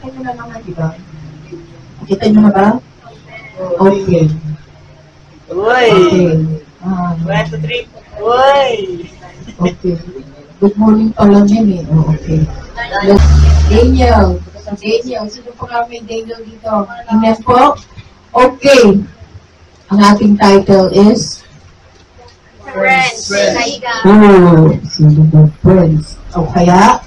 nakita nyo na naman, di ba? Nakita nyo na ba? Okay. Uy! Okay. 1, 2, 3. Uy! Okay. Good morning pa lang yan eh. Oh, okay. Daniel. Daniel. Sino pa kami Daniel dito? Amen po? Okay. Ang ating title is Friends. Oh, sino ba? Friends. O kaya,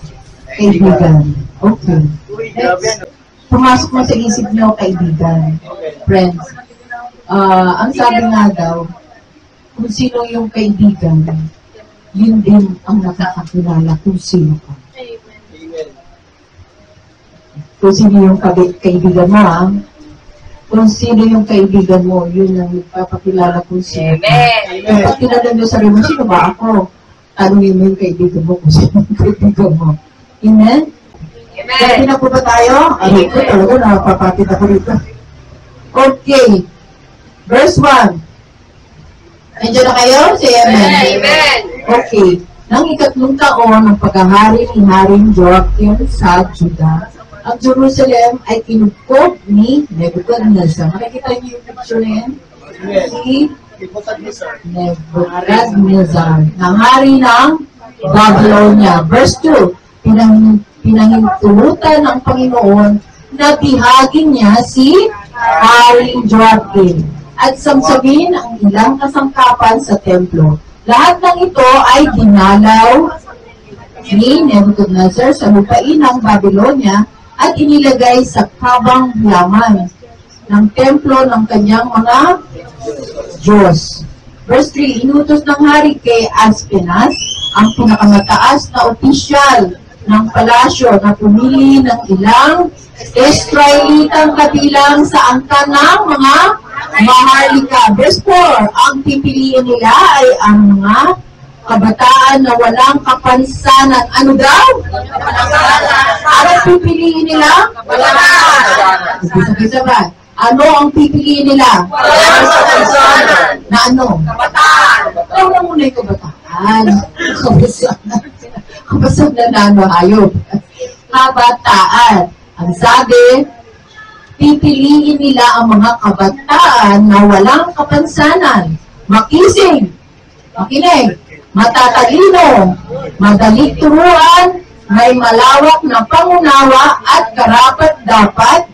kaibigan. Okay. Next. Pumasok mo sa isip nyo, kaibigan. Friends. Ang sabi nga daw, kung sino yung kaibigan, yun din ang nakakakilala kung sino ka. Kung sino yung kaibigan mo, kung sino yung kaibigan mo, yun ang nagpapakilala kung sino ka. Kapag kilala nyo sarili mo, sino ba ako? Tanungin mo yung kaibigan mo kung sino yung kaibigan mo. Amen? Ready na po ba tayo? Aray ko talaga, nakapapatid ako rito. Okay. Verse 1. Nandiyan na kayo? Say amen. Amen. Okay. Nang ikatlong taon ng paghahari ni Haring Joachim sa Juda, ang Jerusalem ay kinupkop ni Nebuchadnezzar. Makikita niyo yung picture na yan? Si Nebuchadnezzar, ng hari ng Babylonia. Verse 2. Pinahintulutan ng Panginoon na bihagin niya si Haring Joachim at samsamin ang ilang kasangkapan sa templo. Lahat ng ito ay dinalaw ni Nebuchadnezzar sa lupain ng Babylonia at inilagay sa kabang laman ng templo ng kanyang mga Diyos. Verse 3, inutos ng hari kay Aspenas, ang pinakamataas na opisyal ng palasyo na pumili ng ilang Israelitang kabilang sa angka ng mga maharlika. Verse 4, ang pipiliin nila ay ang mga kabataan na walang kapansanan. Ano daw? Ano pipiliin nila? Sabay-sabay. Ano ang pipiliin nila? Walang kapansanan. Na ano? Kabataan. Ano na muna yung kabataan? Kapansanan. Kapansanan na ano, hayop. Kabataan. Ang sabi, pipiliin nila ang mga kabataan na walang kapansanan. Makising. Makinig. Matatalino, madaling turuan, may malawak na pangunawa at karapat-dapat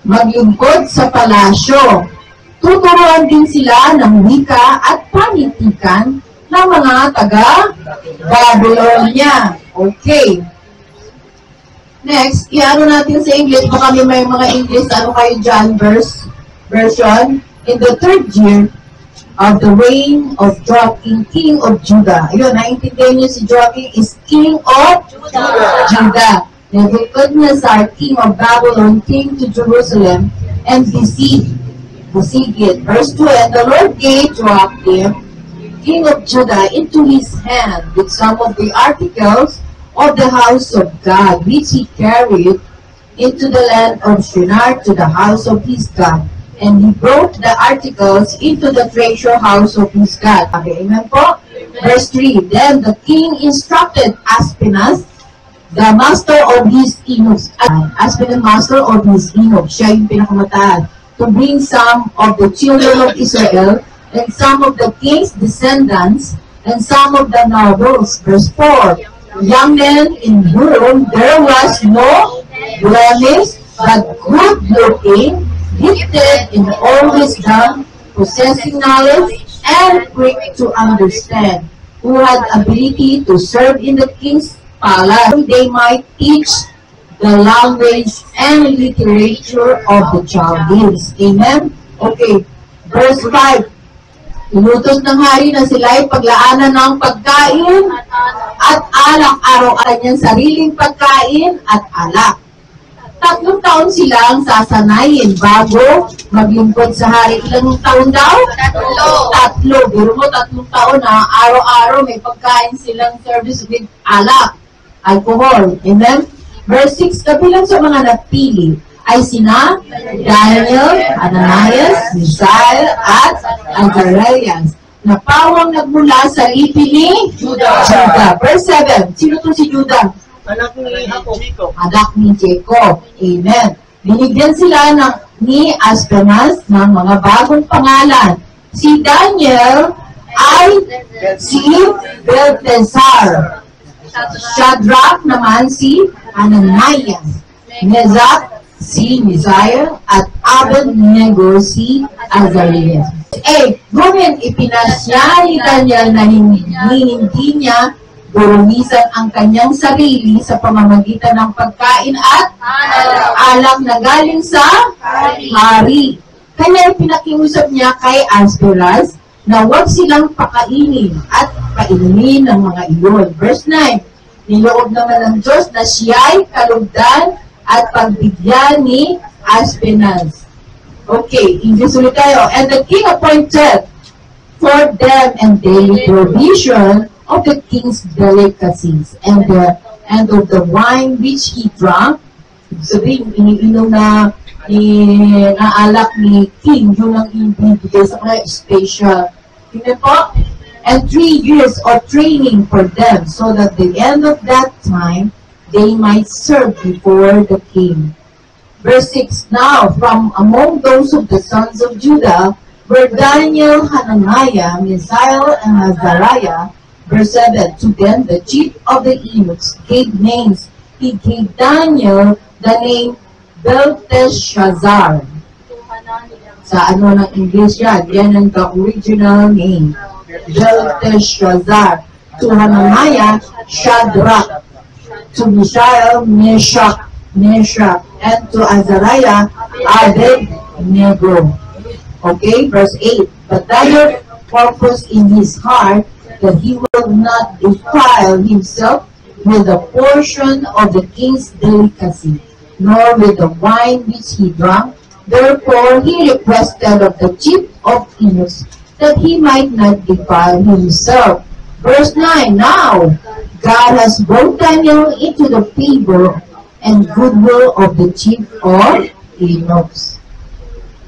maglingkod sa palasyo. Tuturuan din sila ng wika at panitikan ng mga taga-Babylonia. Okay. Next, iano natin sa English. Baka may mga English, ano kayo dyan, version. In the 3rd year of the reign of Joachim, king of Judah. Ayun, naintindihan niyo si Joachim is king of Judah. Nebuchadnezzar, king of Babylon, came to Jerusalem and besieged it. Verse 2, and the Lord gave Joachim, king of Judah, into his hand with some of the articles of the house of God, which he carried into the land of Shinar to the house of his God. And he brought the articles into the treasure house of his God. Okay, amen po? Verse 3, then the king instructed Aspenas, the master of his eunuchs, Aspenas, master of his eunuchs, siya yung pinakamataas, to bring some of the children of Israel, and some of the king's descendants, and some of the nobles. Verse 4, young men in whom there was no blemish, but good-looking, gifted in all wisdom, possessing knowledge, and quick to understand, who had ability to serve in the king's palace. They might teach the language and literature of the Chaldeans. Amen? Okay. Verse 5. Inutos ng hari na sila ay paglaanan ng pagkain at alak. Araw-araw niyang sariling pagkain at alak. 3 taon silang sasanayin bago maglingkod sa hari. Ilang taon daw? 3. Pero mo 3 taon na araw-araw may pagkain silang service with alak, alcohol. Amen? Verse 6, kabilang sa mga napili ay sina Daniel, Ananias, Mishael, at Azarias, na pawang nagmula sa lipi ni Judah. Verse 7, sino to si Judah? Anak ni Jacob. Anak ni Jacob. Amen. Binigyan sila ni Aspenas ng mga bagong pangalan. Si Daniel ay si Belteshazzar. Shadrach naman si Ananias. Meshach si Mishael at Abednego si Azarias. Ngunit ipinasya ni Daniel na hindi niya burumisan ang kanyang sarili sa pamamagitan ng pagkain at alak na galing sa hari. Kaya ipinakiusap niya kay Aspenas na huwag silang pakainin at kainumin ng mga iyon. Verse 9, niloob naman ng Diyos na siya'y kalugdan at pagbigyan ni Aspenas. Okay, English ulit tayo. And the king appointed for them and daily provision of the king's delicacies and of the wine which he drank. Sabihin, iniinom na alak ni king, yun ang ibibigay sa mga special. Tingnan po? And 3 years of training for them, so that the end of that time, they might serve before the king. Verse 6, now from among those of the sons of Judah were Daniel, Hananiah, Mishael, and Azariah. Verse 7, to them the chief of the eunuchs gave names. He gave Daniel the name Belteshazzar. Sa ano ng English yan? Yan ang the original name. Belteshazzar. To Hananiah, Shadrach. To Mishael, Meshach. And to Azariah, Abednego. Okay, verse 8. But Daniel purposed in his heart that he will not defile himself with a portion of the king's delicacy, nor with the wine which he drank. Therefore he requested of the chief of eunuchs that he might not defile himself. Verse 9, now God has brought Daniel into the favor and goodwill of the chief of eunuchs.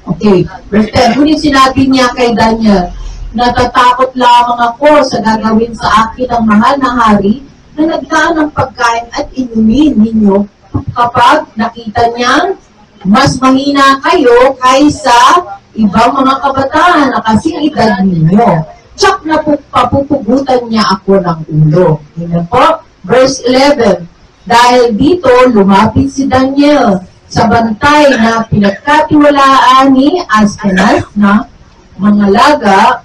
Okay, verse 10, ngunit sinabi niya kay Daniel, natatakot lamang ako sa gagawin sa akin ng mahal na hari na nagdaan ng pagkain at inumin ninyo kapag nakita niyang mas mahina kayo kaysa ibang mga kabataan na kasing edad ninyo. Tsak na papupugutan niya ako ng ulo. Tingnan po, verse 11. Dahil dito, lumapit si Daniel sa bantay na pinagkatiwalaan ni Aspenas na mga laga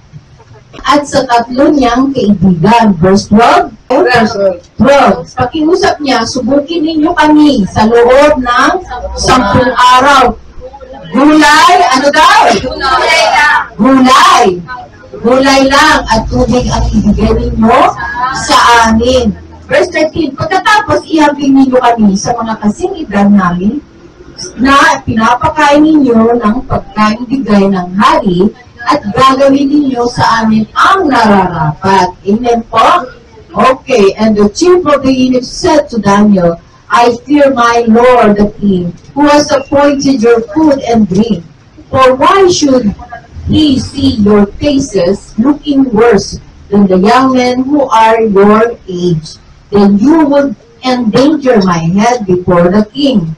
at sa tatlo niyang kaibigan. Verse 12. Verse 12. Pakiusap niya, subukin ninyo kami sa loob ng 10 araw. Gulay, ano daw? Gulay lang. Gulay. Gulay lang at tubig ang ibigay ninyo sa amin. Verse 13. Pagkatapos, ihambing ninyo kami sa mga kasing edad namin na pinapakain ninyo ng pagkain bigay ng hari at gagawin ninyo sa amin ang nararapat. Amen po? Okay, and the chief of the eunuchs said to Daniel, I fear my lord the king, who has appointed your food and drink. For why should he see your faces looking worse than the young men who are your age? Then you would endanger my head before the king.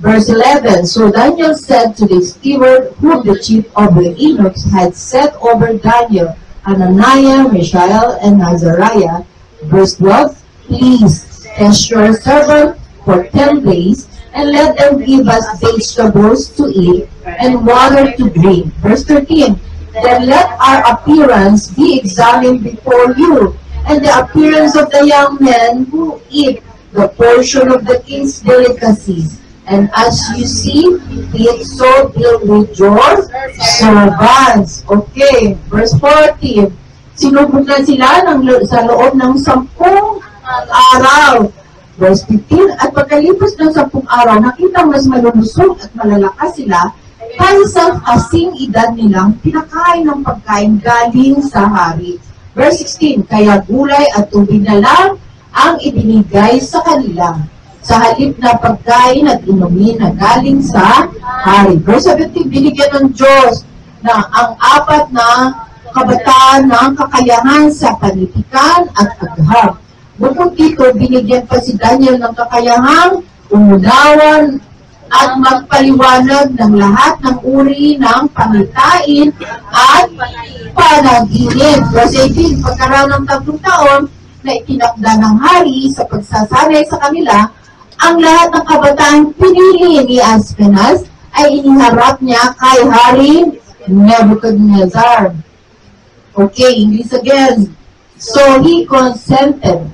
Verse 11, so Daniel said to the steward whom the chief of the eunuchs had set over Daniel, Hananiah, Mishael, and Azariah. Verse 12, please test your servant for 10 days, and let them give us vegetables to eat and water to drink. Verse 13, then let our appearance be examined before you, and the appearance of the young men who eat the portion of the king's delicacies. And as you see, be it so deal with your servants. Okay, verse 14. Sinubok na sila sa loob ng 10 araw. Verse 15. At pagkalipas ng 10 araw, nakita mas malulusog at malalakas sila kaysa kasing edad nilang pinakain ng pagkain galing sa hari. Verse 16. Kaya gulay at tubig na lang ang ibinigay sa kanila, sa halip na pagkain at inumin na galing sa hari. Verse 17, binigyan ng Diyos na ang 4 na kabataan ng kakayahan sa panitikan at paghab. Bukod dito, binigyan pa si Daniel ng kakayahang umunawan at magpaliwanag ng lahat ng uri ng pangitain at panaginip. Verse 18, pagkaraan ng 3 taon na itinakda ng hari sa pagsasanay sa kanila, ang lahat ng kabataan pinili ni Aspenaz ay iniharap niya kay Hari Nebuchadnezzar. Okay, English again. So he consented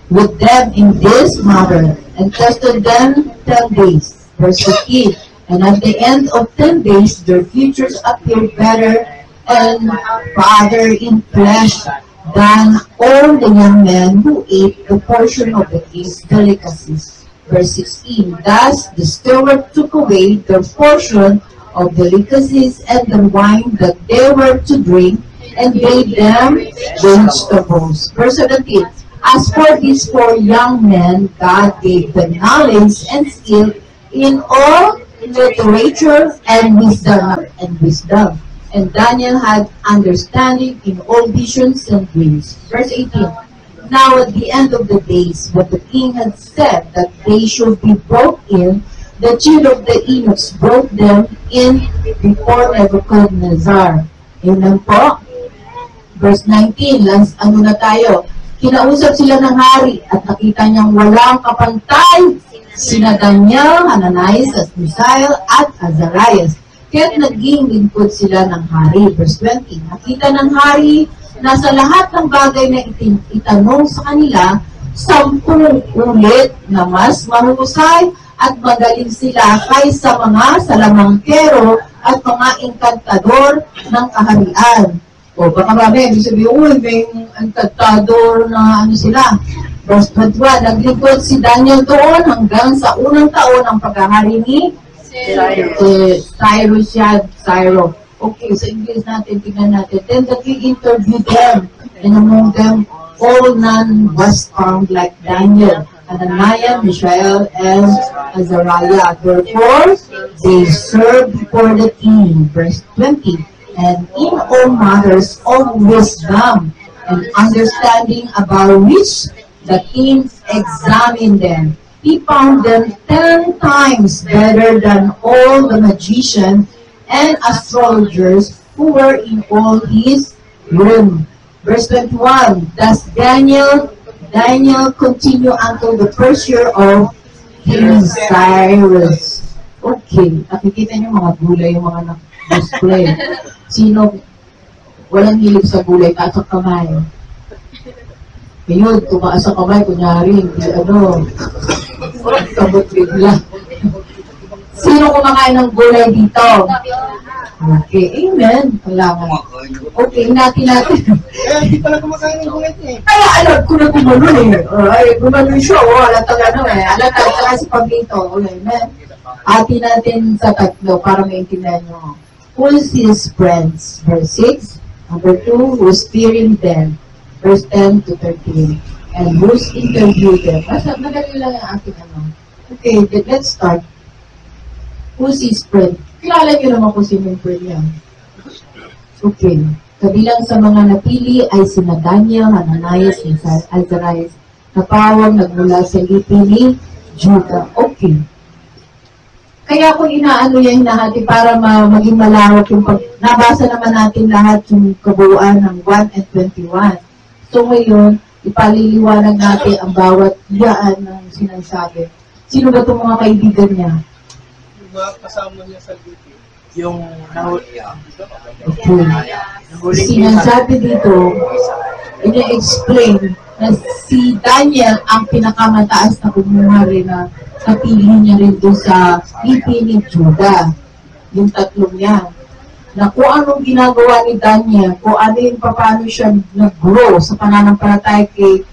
with them in this matter and tested them 10 days. Verse 15. And at the end of 10 days, their futures appeared better and farther in flesh than all the young men who ate the portion of the king's delicacies. Verse 16. Thus the steward took away their portion of delicacies and the wine that they were to drink, and gave them vegetables. Verse 17. As for these 4 young men, God gave them knowledge and skill in all literature and wisdom. And Daniel had understanding in all visions and dreams. Verse 18. Now at the end of the days, when the king had said that they should be brought in, the chief of the eunuchs brought them in before Nebuchadnezzar. Amen po. Verse 19, ano na tayo? Kinausap sila ng hari at nakita niyang walang kapantay sina Daniel, Hananias, Misael at Azarias. Kaya't naging lingkod sila ng hari. Verse 20, nakita ng hari na sa lahat ng bagay na itanong sa kanila, 10 ulit na mas mahusay at magaling sila kaysa mga salamangkero at mga enkantador ng kaharian. O baka mami, ibig sabihin, may enkantador na ano sila. Verse 21, naglingkod si Daniel doon hanggang sa unang taon ng pagkahari ni Cyrus. Okay, sa English natin, tingnan natin. Then the king interviewed them, and among them, all none was found like Daniel, Hananiah, Mishael, and Azariah. Therefore, they served before the king. Verse 20. And in all matters of wisdom and understanding about which the king examined them, he found them 10 times better than all the magicians and astrologers who were in all his room. Verse 21, thus Daniel continued until the first year of King Cyrus. Okay, nakikita niyo mga gulay, yung mga display. Sino walang hilig sa gulay, taas ang kamay. Ngayon, tumaas ang kamay, kunyari, kabot bigla. Sino kumakain ng gulay dito? Okay, amen. Kailangan. Okay, natin. Hindi pala kumakain ng gulay eh. Kaya alam ko na gumano eh. Ay, gumano yung show. Alatag si Pablito. Amen. Atin natin sa tatlo para maintindihan nyo. Who is his friends? Verse 6. Number 2, who's fearing them? Verse 10 to 13. And who's interviewed them? Madali lang ang ating ano. Okay, let's start. Who's his friend? Kilala niyo naman kung sino yung friend niya. Okay. Kabilang sa mga napili ay sina Daniel, Hananias, Mishael, Azarias, na pawang nagmula sa lipi ni Judah. Okay. Kaya kung inaano yan hinahati para maging malawak yung nabasa naman natin lahat yung kabuuan ng 1 and 21. So ngayon, ipaliliwanag natin ang bawat yaan ng sinasabi. Sino ba itong mga kaibigan niya? Kasama niya sa lipi. Yung nahuli. Okay. Sinasabi dito, ina-explain na si Daniel ang pinakamataas na kumumari na kapili niya rin doon sa lipi ni Judah. Yung tatlong yan. Na kung anong ginagawa ni Daniel, kung ano yung paano siya nag-grow sa pananampalataya kay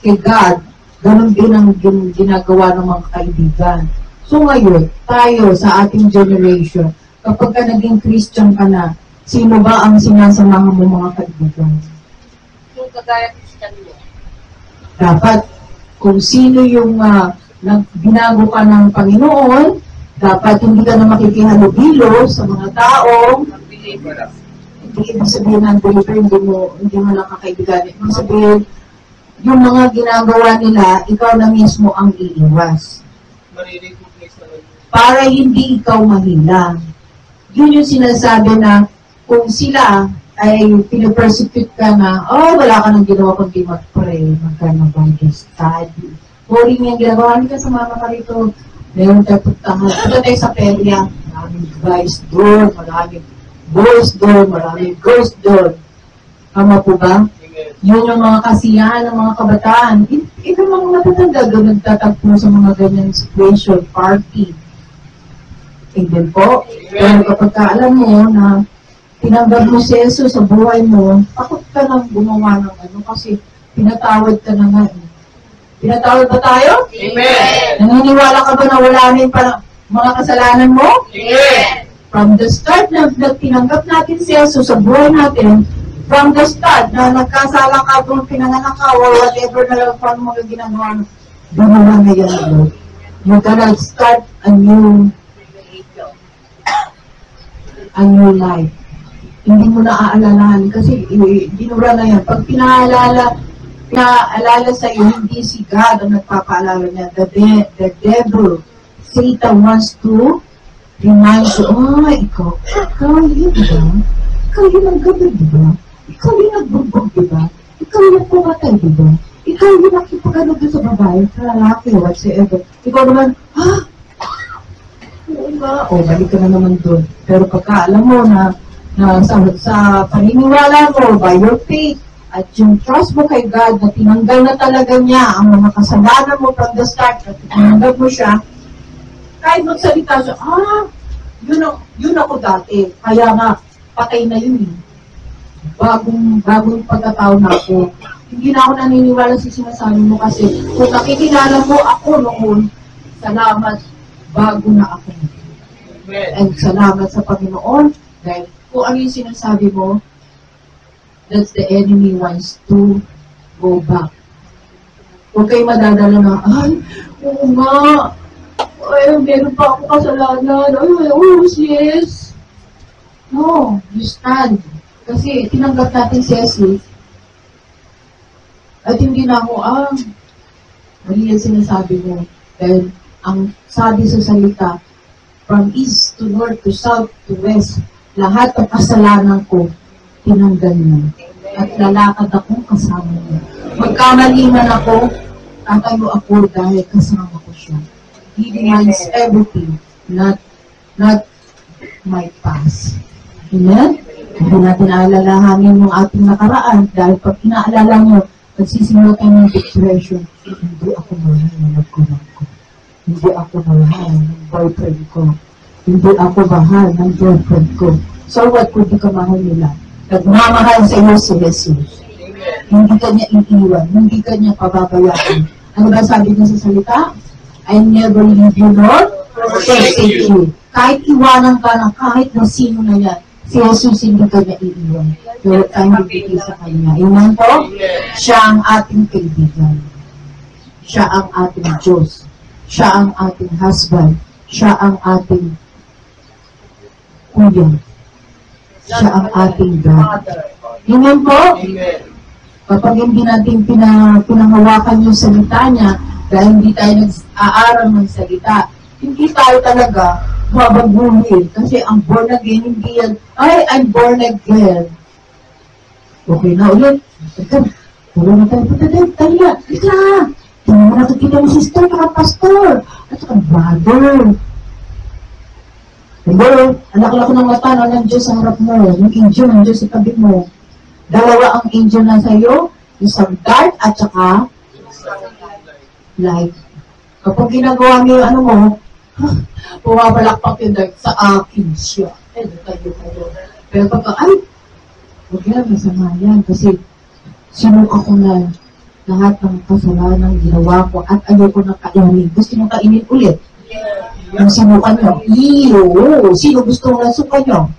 God, ganun din ang ginagawa ng mga kaibigan. So ngayon, tayo sa ating generation, kapag ka naging Christian ka na, sino ba ang sinasamahan mo mga kaibigan? Yung kagaya Christian mo. Dapat, kung sino yung binago ka ng Panginoon, dapat hindi ka na makikihalubilo sa mga taong hindi ibig sabihin ng believer, hindi mo nakakaibigan. Ibig sabihin, yung mga ginagawa nila, ikaw na mismo ang iiwas. Marirecognize naman yun. Para hindi ikaw mahila. Yun yung sinasabi na kung sila ay pinapersecute ka na, oh, wala ka nang ginawa kundi mag-pray, mag-Bible study. Boring yung ginagawa, hindi ka sumama ka rito. Meron tayo puntahan. Punta tayo sa perya. Maraming guys doon, maraming boys doon, maraming girls doon. Tama po ba? Amen. Yun yung mga kasiyahan ng mga kabataan. Ito mga matatanda doon nagtatagpo sa mga ganyan situation, party. Amen po. Pero kapag alam mo na tinanggap mo si Jesus sa buhay mo, takot ka nang gumawa ng ano kasi pinatawad ka na nga. Pinatawad ba tayo? Amen. Naniniwala ka ba na wala na yung mga kasalanan mo? Amen. From the start na tinanggap natin si Jesus sa buhay natin, from the start na nagkasala ka doon, pinanganak ka, or whatever na lang paano mga ginagawa mo, bumula na yan, Lord. You're gonna start a new life. Hindi mo na aalalahan kasi binura na yan. Pag pinaalala sa'yo, hindi si God ang nagpapaalala niya. The devil, Satan wants to remind you, oh, ikaw yun, diba? Ikaw yun ang gabi, diba? Ikaw yun nagbugbog, diba? Ikaw yun pumatay, diba? Ikaw yun nakipagano doon sa babae, sa lalaki, whatsoever. Ikaw naman, oo nga, balik ka na naman doon. Pero pagka alam mo na sa paniniwala mo, by your faith, at yung trust mo kay God na tinanggal na talaga niya ang mga kasalanan mo from the start, at tinanggal mo siya, kahit magsalita siya, yun ako dati. Kaya nga, patay na yun. Bagong pagkatao na ako. Hindi na ako naniniwala sa sinasabi mo kasi kung nakikilala mo ako noon, salamat, bago na ako. Amen. And salamat sa Panginoon dahil kung ano yung sinasabi mo, that's the enemy wants to go back. Huwag kayo madadala na, oo nga, meron pa ako kasalanan, yes. No, you stand. Kasi tinanggap natin si Jesus, at hindi na ako, mali yung sinasabi mo. Dahil ang sabi sa salita, from east to north to south to west, lahat ng kasalanan ko, tinanggal mo. At lalakad akong kasama mo. Magkamali man ako, tatayo ako dahil kasama ko siya. He reminds everything, not my past. Amen? Hindi natin aalalahanin yung ating nakaraan dahil pag inaalala mo, nagsisimula kayo ng depression, hindi ako mahal ng nagkulang ko. Hindi ako mahal ng boyfriend ko. Hindi ako mahal ng girlfriend ko. So what kung di ka mahal nila? Nagmamahal sa iyo si Jesus. Hindi ka niya iiwan. Hindi ka niya pababayaan. Ano ba sabi niya sa salita? I never leave you nor forsake you. Kahit iwanan ka na kahit na sino na yan, si Jesus hindi ka niya iiwan. Pero tayo bibigay sa kanya. Amen po? Siya ang ating kaibigan. Siya ang ating Diyos. Siya ang ating husband. Siya ang ating kuya. Siya ang ating God. Amen po? Amen. Kapag hindi natin pinangawakan yung salita niya, dahil hindi tayo nag-aaral ng salita, hindi tayo talaga mabaguhin. Kasi ang born again, hindi yan, I'm born again. Okay na ulit. Puro na tayo, tayo. Ika! Tingnan mo nakikita ni sister, kaka pastor. At saka brother. Hello, anak-alak ng mata na ng Diyos sa harap mo. Yung angel ng Diyos sa tabi mo. Dalawa ang angel na sa'yo, isang dark at saka light. Kapag ginagawa mo yung ano mo, pumabalakpak yung dark sa akin siya. Tayo. Pero pagka, huwag yan, masama yan. Kasi sinuka ko na lahat ng kasalanan ginawa ko at ayoko na kainin. Gusto nyo kainin ulit. Yung sinuka nyo. Sino gusto mo ng suka nyo?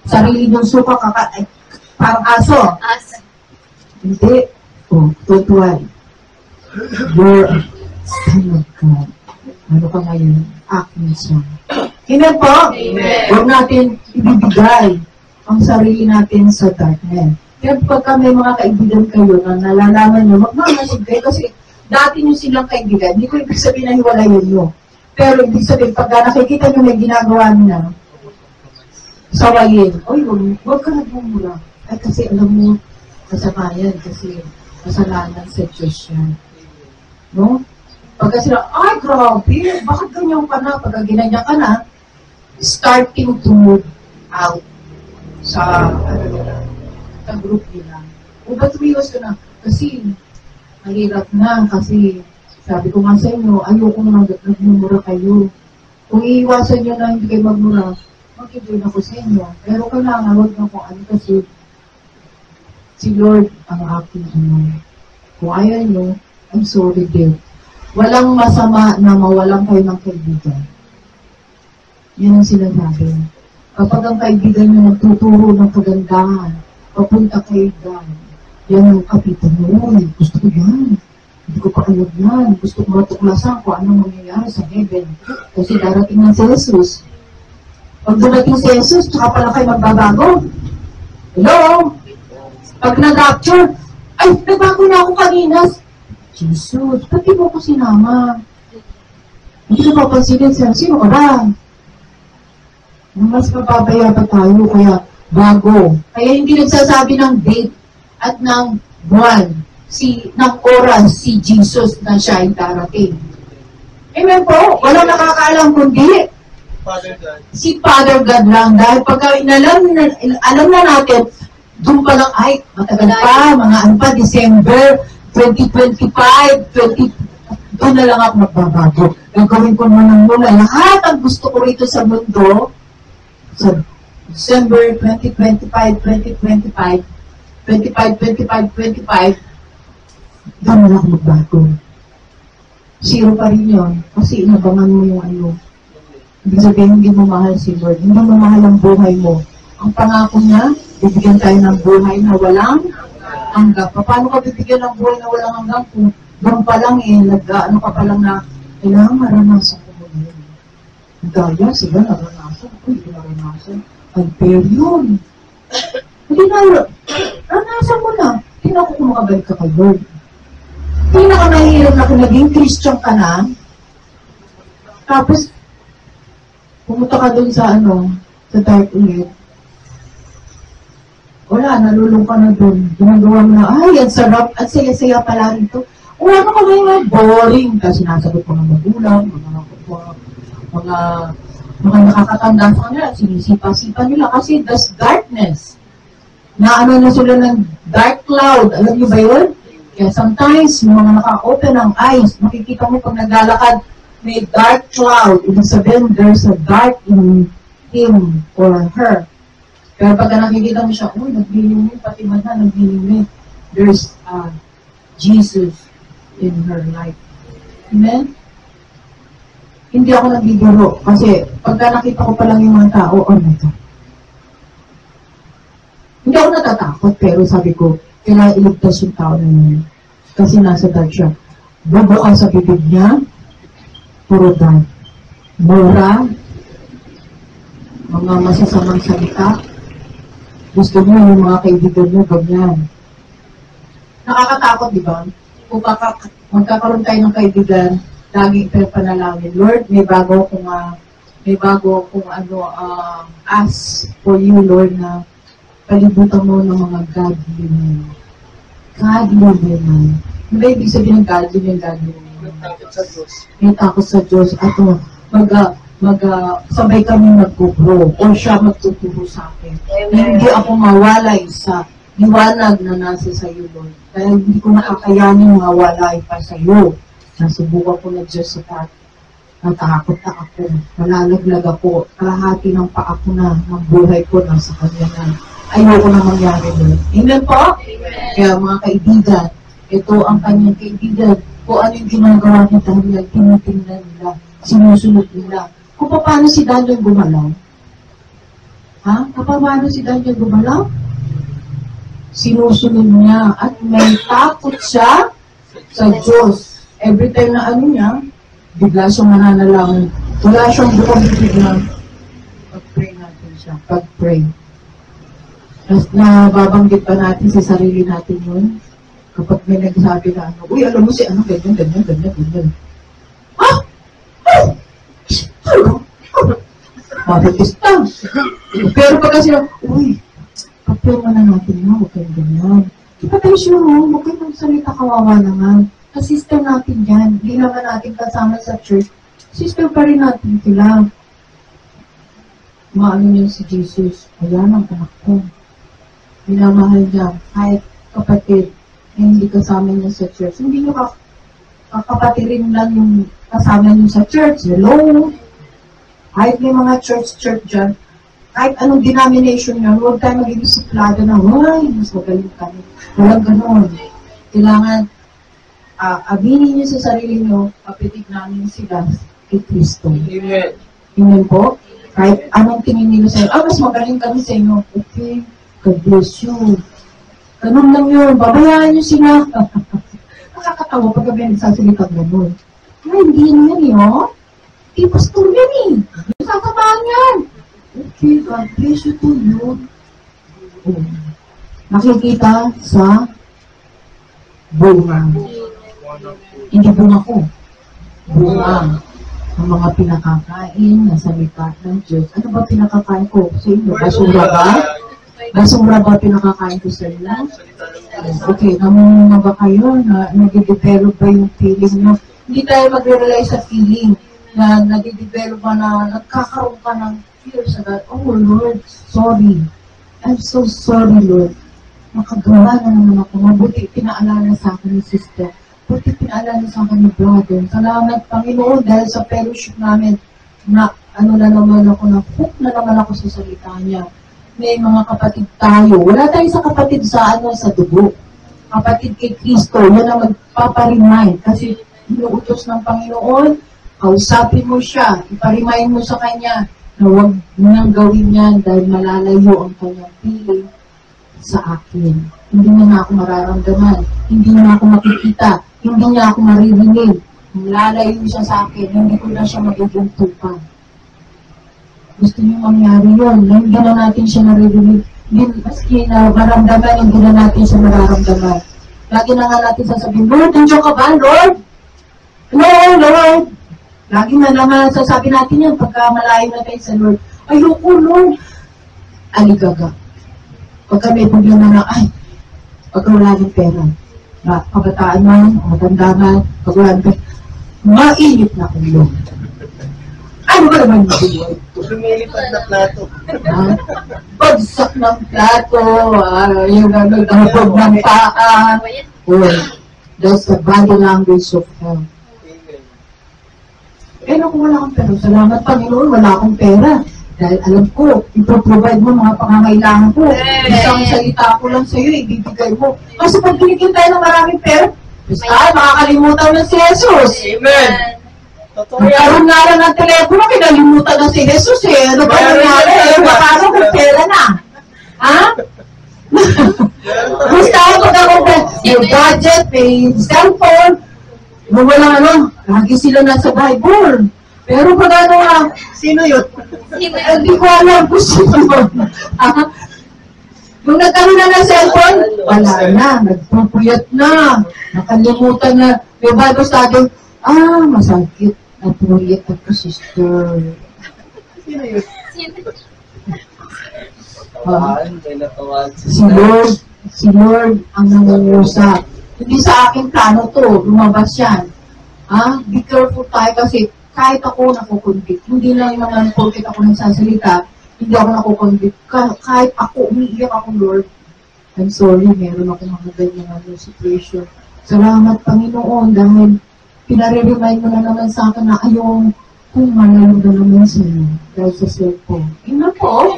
Sarili nyong suka, parang aso. Hindi. Tutuan. You're a son of God. Ano ka ngayon? Akin siya. Amen po? Amen. Huwag natin ibibigay ang sarili natin sa darkness. Kaya pagka may mga kaibigan kayo na nalalaman nyo, magmamasid kayo kasi dati nyo silang kaibigan, hindi ko ibig sabihin na hiwalayin nyo. Pero ibig sabihin, pagka nakikita nyo may ginagawa nyo na, sawayin, oy, huwag ka nagmumura. Ay, kasi alam mo, masama yan, kasi kasalanan sa Diyos yan. No? Pagka sila, ay, grabe, bakit ganyan ka na? Pagka ginanyan ka na, starting to move out sa, sa group nila. O ba't umiwas ka na? Kasi, mahirap na, kasi, sabi ko nga sa inyo, ayoko na nagmumura kayo. Kung iiwasan nyo na hindi kayo magmura, mag-join ako sa inyo. Pero kailangan, huwag na kung ano kasi, si Lord ang aking ano. Kung ayaw nyo, I'm sorry dear. Walang masama na mawalan kayo ng kaibigan. Yan ang sinasabi. Kapag ang kaibigan nyo nagtuturo ng kagandahan, papunta kayo dyan, yan ang kapitan mo. Gusto ko yan. Hindi ko pa alam yan. Gusto ko matuklasan kung anong mangyayari sa heaven. Kasi darating na si Jesus. Pag dumating si Jesus, tsaka pala kayo magbabago. Hello? Pag nag-rapture, ay, nagbago na ako kanina. Jesus, ba't di mo ko sinama? Hindi ko papansinin siya. Sino ka ba? Mas mapapaya pa tayo, kaya bago. Kaya hindi nagsasabi ng date at ng buwan, ng oras, si Jesus na siya ay darating. Amen po? Walang nakakaalam kundi si Father God lang. Dahil pagka alam na natin, doon pa lang, ay, matagal pa, mga ano pa, December 2025, doon na lang ako magbabago. Gagawin ko naman muna lahat ang gusto ko rito sa mundo, sa December 2025, doon na lang ako magbago. Zero pa rin yun, kasi inabangan mo yung ano. Ibig sabihin, hindi mo mahal si Lord, hindi mo mahal ang buhay mo. Ang pangako niya, bibigyan tayo ng buhay na walang hanggang. Paano ka bibigyan ng buhay na walang hanggang kung doon pa lang ano ka pa lang na kailangan maranasan ko mo yun. Daya, sila naranasan. Hindi naranasan. Unfair yun. Hindi naranasan mo na. Hindi na ako kumakabalik ka kay Lord. Pinakamahirap na kung naging Christian ka na, tapos pumunta ka doon sa sa dark ulit. Wala, nalulong ka na doon. Ginagawa mo na, ay, ang sarap, at saya-saya pala rito. O, ano ka ngayon? Boring. Kasi sinasagot ko ng magulang, mga nakakatanda sa kanila, sinisipa-sipa nila. Kasi there's darkness. Na na sila ng dark cloud. Alam niyo ba yun? Kaya sometimes, yung mga naka-open ang eyes, makikita mo pag naglalakad, may dark cloud. Ibig sabihin, there's a dark in him or her. Pero pagka nakikita mo siya, uy, naglilimit, pati mata, naglilimit. There's Jesus in her life. Amen? Hindi ako nagbibiro. Kasi pagka nakita ko pa lang yung mga tao, oh my God. Hindi ako natatakot, pero sabi ko, kailangan iligtas yung tao na yun. Kasi nasa dark siya. Bubukas sa bibig niya, puro dark. Mura, mga masasamang salita, gusto niyo yung mga kaibigan niyo, ganyan. Nakakatakot, di ba? Kung magkakaroon tayo ng kaibigan, laging tayo panalangin. Lord, may bago akong ask for you, Lord, na palibutan mo ng mga godly men. Godly men. Ano ba ibig sabihin ng godly men? May takot sa Diyos. May takot sa Diyos. At sabay kami magpupro o siya magtuturo sa akin. Hindi ako mawalay sa liwanag na nasa sa iyo, Lord. Kaya hindi ko nakakayanin mawalay pa sa iyo. Nasubukan ko na Diyos sa tayo. Natakot na ako. Malalaglag ako. Kalahati ng paa ko na, ng buhay ko na sa kanya na. Ayoko na mangyari, Lord. Amen po? Amen. Kaya mga kaibigan, ito ang kanyang kaibigan. Kung ano yung ginagawa niya dahil tinitingnan nila, sinusunod nila. Kung paano si Daniel gumalaw? Ha? Paano si Daniel gumalaw? Sinusunod niya at may takot siya sa Diyos. Every time na niya, bigla siyang mananalangin. Wala siyang bukang bigla. Pag-pray natin siya. Pag-pray. Nababanggit pa natin sa sarili natin yun. Kapag may nagsabi na ano, uy, alam mo si ano, ganyan. Ha? Mabagis na. Pero pag kasi, uy, papirma na natin na, huwag kayong ganyan. Di ba tayo sure mo, huwag kayong magsalita, kawawa naman. Ka-sister natin yan. Hindi naman natin kasama sa church. Sister pa rin natin sila. Maano niya si Jesus. Ayan ang anak ko. Minamahal niya. Kahit kapatid na hindi kasama niya sa church. Hindi niyo kakapatirin lang yung kasama niyo sa church. Hello? Kahit may mga church dyan, kahit anong denomination niya, huwag tayo magiging suplado na, ay, mas magaling kami. Walang ganon. Kailangan, abinin niyo sa sarili niyo, kapitig namin sila kay Kristo. Amen. Amen po? Kahit anong tingin nila sa'yo, mas magaling kami sa inyo. Okay, God bless you. Ganun lang yun, babayaan niyo sila. Nakakatawa pag kami nagsasalita ganun. Ay, hindi yan eh, oh. Pastor yan eh. Nasasamahan yan. Okay, God bless you to you. Oh. Nakikita sa bunga. Hindi bunga ko. Bunga. Ang mga pinakakain na salita ng Diyos. Ano ba pinakakain ko sa inyo? Basura ba? Basura ba pinakakain ko sa inyo? Okay, namumuna ba kayo na nag-develop ba yung feeling nyo? Hindi tayo mag-rely sa feeling na nag-develop ba na nagkakaroon ka ng fear sa God. Oh Lord, sorry. I'm so sorry, Lord. Makagawa na naman ako. Mabuti pinaalala sa akin ni sister. Buti pinaalala sa akin ni brother. Salamat, Panginoon, dahil sa fellowship namin na ano na naman ako, na hook na naman ako sa salita niya. May mga kapatid tayo. Wala tayo sa kapatid sa sa dugo. Kapatid kay Kristo, yan ang magpaparemind. Kasi inuutos ng Panginoon, kausapin mo siya, iparemind mo sa kanya na huwag niyang gawin yan dahil malalayo ang kanyang piling sa akin. Hindi niya ako mararamdaman. Hindi niya ako makikita. Hindi niya ako maririnig. Malalayo siya sa akin. Hindi ko na siya magiging tupan. Gusto niyo mangyari yun. Hindi na natin siya naririnig. Maski na maramdaman, hindi na natin siya mararamdaman. Lagi na nga natin sasabihin, Lord, nandiyo ka ba, Lord? No, Lord. Lagi na naman sasabi natin yan pagka malayo na tayo sa Lord. Ayoko, Lord. Aligaga. Pagka may problema na, pagka wala ng pera, kabataan man, matanda man, pag wala ng pera, mainit na ulo. Ano ba naman yung buhay? Lumilipad na plato. Bagsak ng plato, yung nagdahapag ng paa. That's the body language of hell. Kung wala akong pera, salamat Panginoon, wala akong pera. Dahil alam ko, ipro-provide mo mga pangangailangan ko. Isang salita ko lang sa'yo, ibibigay mo. Kasi pag binigyan tayo ng maraming pera, makakalimutan na si Jesus. Amen. Totoo yan. Nagkaroon nga lang ng telepono, kinalimutan na si Jesus eh. Ano ba nangyari? Makano kung pera na? Ha? Basta ako may budget, may cellphone, walang lagi sila nasa Bible. Pero pag sino yun? Hindi ko alam kung sino yun. Nung nagkaroon na ng cellphone, wala na, nagpupuyat na, nakalimutan na. May Bible study, masakit, napuyat ako, sister. Sino yun? Si Lord ang nangungusap. Hindi sa aking plano to, lumabas yan. Be careful tayo kasi kahit ako nakukonvict, hindi lang naman porket ako nagsasalita, hindi ako nakukonvict. Kahit ako, umiiyak ako, Lord, I'm sorry, meron ako mga ganyan situation. Salamat, Panginoon, dahil pinare-remind mo na naman sa akin na ayaw kung malayo na naman sa'yo dahil sa cellphone. Yun na po,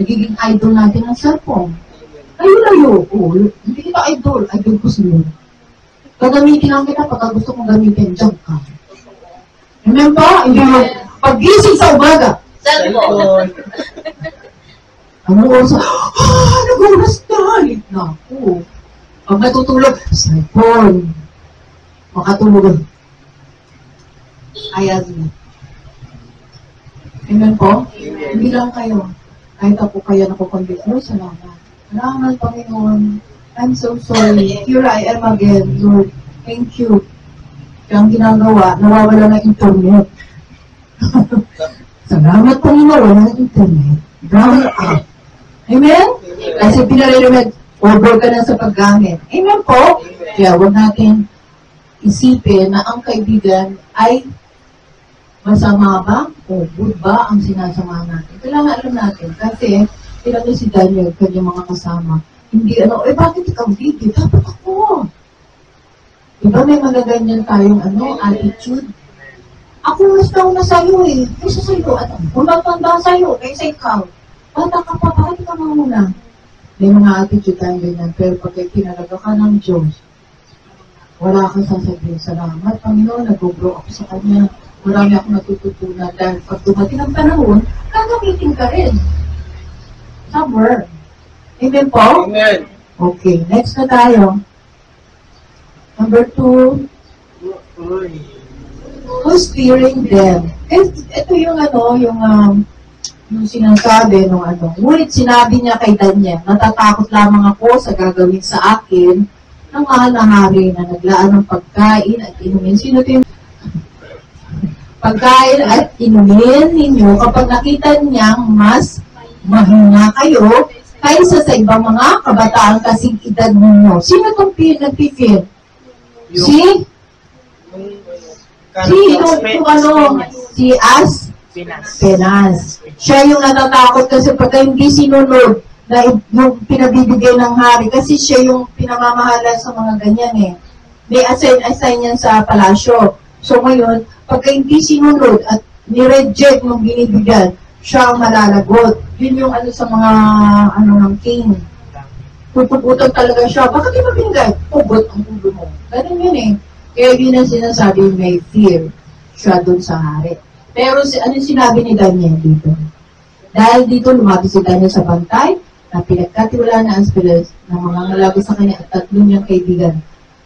nagiging idol natin ang cellphone. Layo-layo ko, hindi kita idol ko sa'yo. Gagamitin lang kita pagka gusto kong gamitin, dyan ka. Amen po? Hindi mo, pag-gising sa umaga. Cellphone. Ano oras? Nag-oras na. Naku. Pag matutulog, cellphone. Makatulog. Ayaw na. Amen po? Hindi lang kayo. Kahit ako kaya nakukonvict mo, salamat. Salamat, Panginoon. I'm so sorry. Here I am again, Lord. Thank you. Kaya ang ginagawa, nawawala ng internet. Salamat, Panginoon, wala ng internet. Grabe up. Amen? Kasi pinarelimed, over ka na sa paggamit. Amen po? Kaya huwag natin isipin na ang kaibigan ay masama ba o good ba ang sinasama natin. Kailangan alam natin kasi ilan si Daniel, kanyang mga kasama. Hindi bakit ikaw hindi? Dapat ako. Diba may mga ganyan tayong attitude? Ako mas daw na sa'yo eh. Kaysa sa'yo. At kung matanda sa'yo, kaysa ikaw. Bata ka pa, bakit ka mauna? May mga attitude tayong ganyan. Pero pag pinalaga ka ng Diyos, wala kang sasabihin. Salamat, Panginoon, nag-grow ako sa Kanya. Marami akong natututunan dahil pag dumating ang panahon, gagamitin ka rin. Somewhere. Amen po? Amen. Okay, next na tayo. Number 2, who's fearing them? Ito yung yung sinasabi nung Ngunit sinabi niya kay Daniel, natatakot lamang ako sa gagawin sa akin ng mahal na hari na naglaan ng pagkain at inumin. Sino ito yung pagkain at inumin ninyo kapag nakita niyang mas mahina kayo kaysa sa ibang mga kabataan kasing edad ninyo. Sino itong nagpipil? Si Penas. Siya yung natatakot kasi pagka hindi sinunod na yung pinabibigay ng hari kasi siya yung pinamamahala sa mga ganyan eh. May assign yan sa palasyo. So ngayon, pagka hindi sinunod at ni-reject yung binibigyan, siya ang malalagot. Yun yung sa mga ng king. Pupugutan talaga siya. Bakit di mabinigay? Pugot ang ulo mo. Ganun yun eh. Kaya yun ang sinasabi, may fear siya dun sa hari. Pero ano sinabi ni Daniel dito? Dahil dito lumapit si Daniel sa bantay na pinagkatiwalaan na Aspeles na mga ngalaga sa kanya at 3 niyang kaibigan.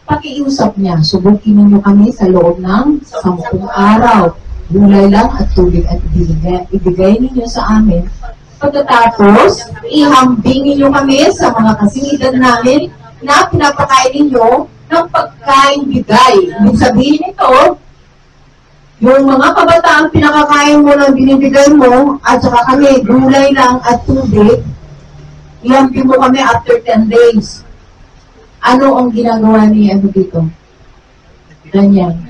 Pakiusap niya, subukin ninyo kami sa loob ng 10 araw. Gulay lang at tubig at ibigay ninyo sa amin. Pagkatapos, ihambing ninyo kami sa mga kasingidad namin na pinapakain ninyo ng pagkain bigay. Ibig sabihin ito, yung mga kabataang pinakakain mo ng binibigay mo, at saka kami, gulay lang at tubig, ihambing mo kami after 10 days. Ano ang ginagawa ni dito? Ganyan.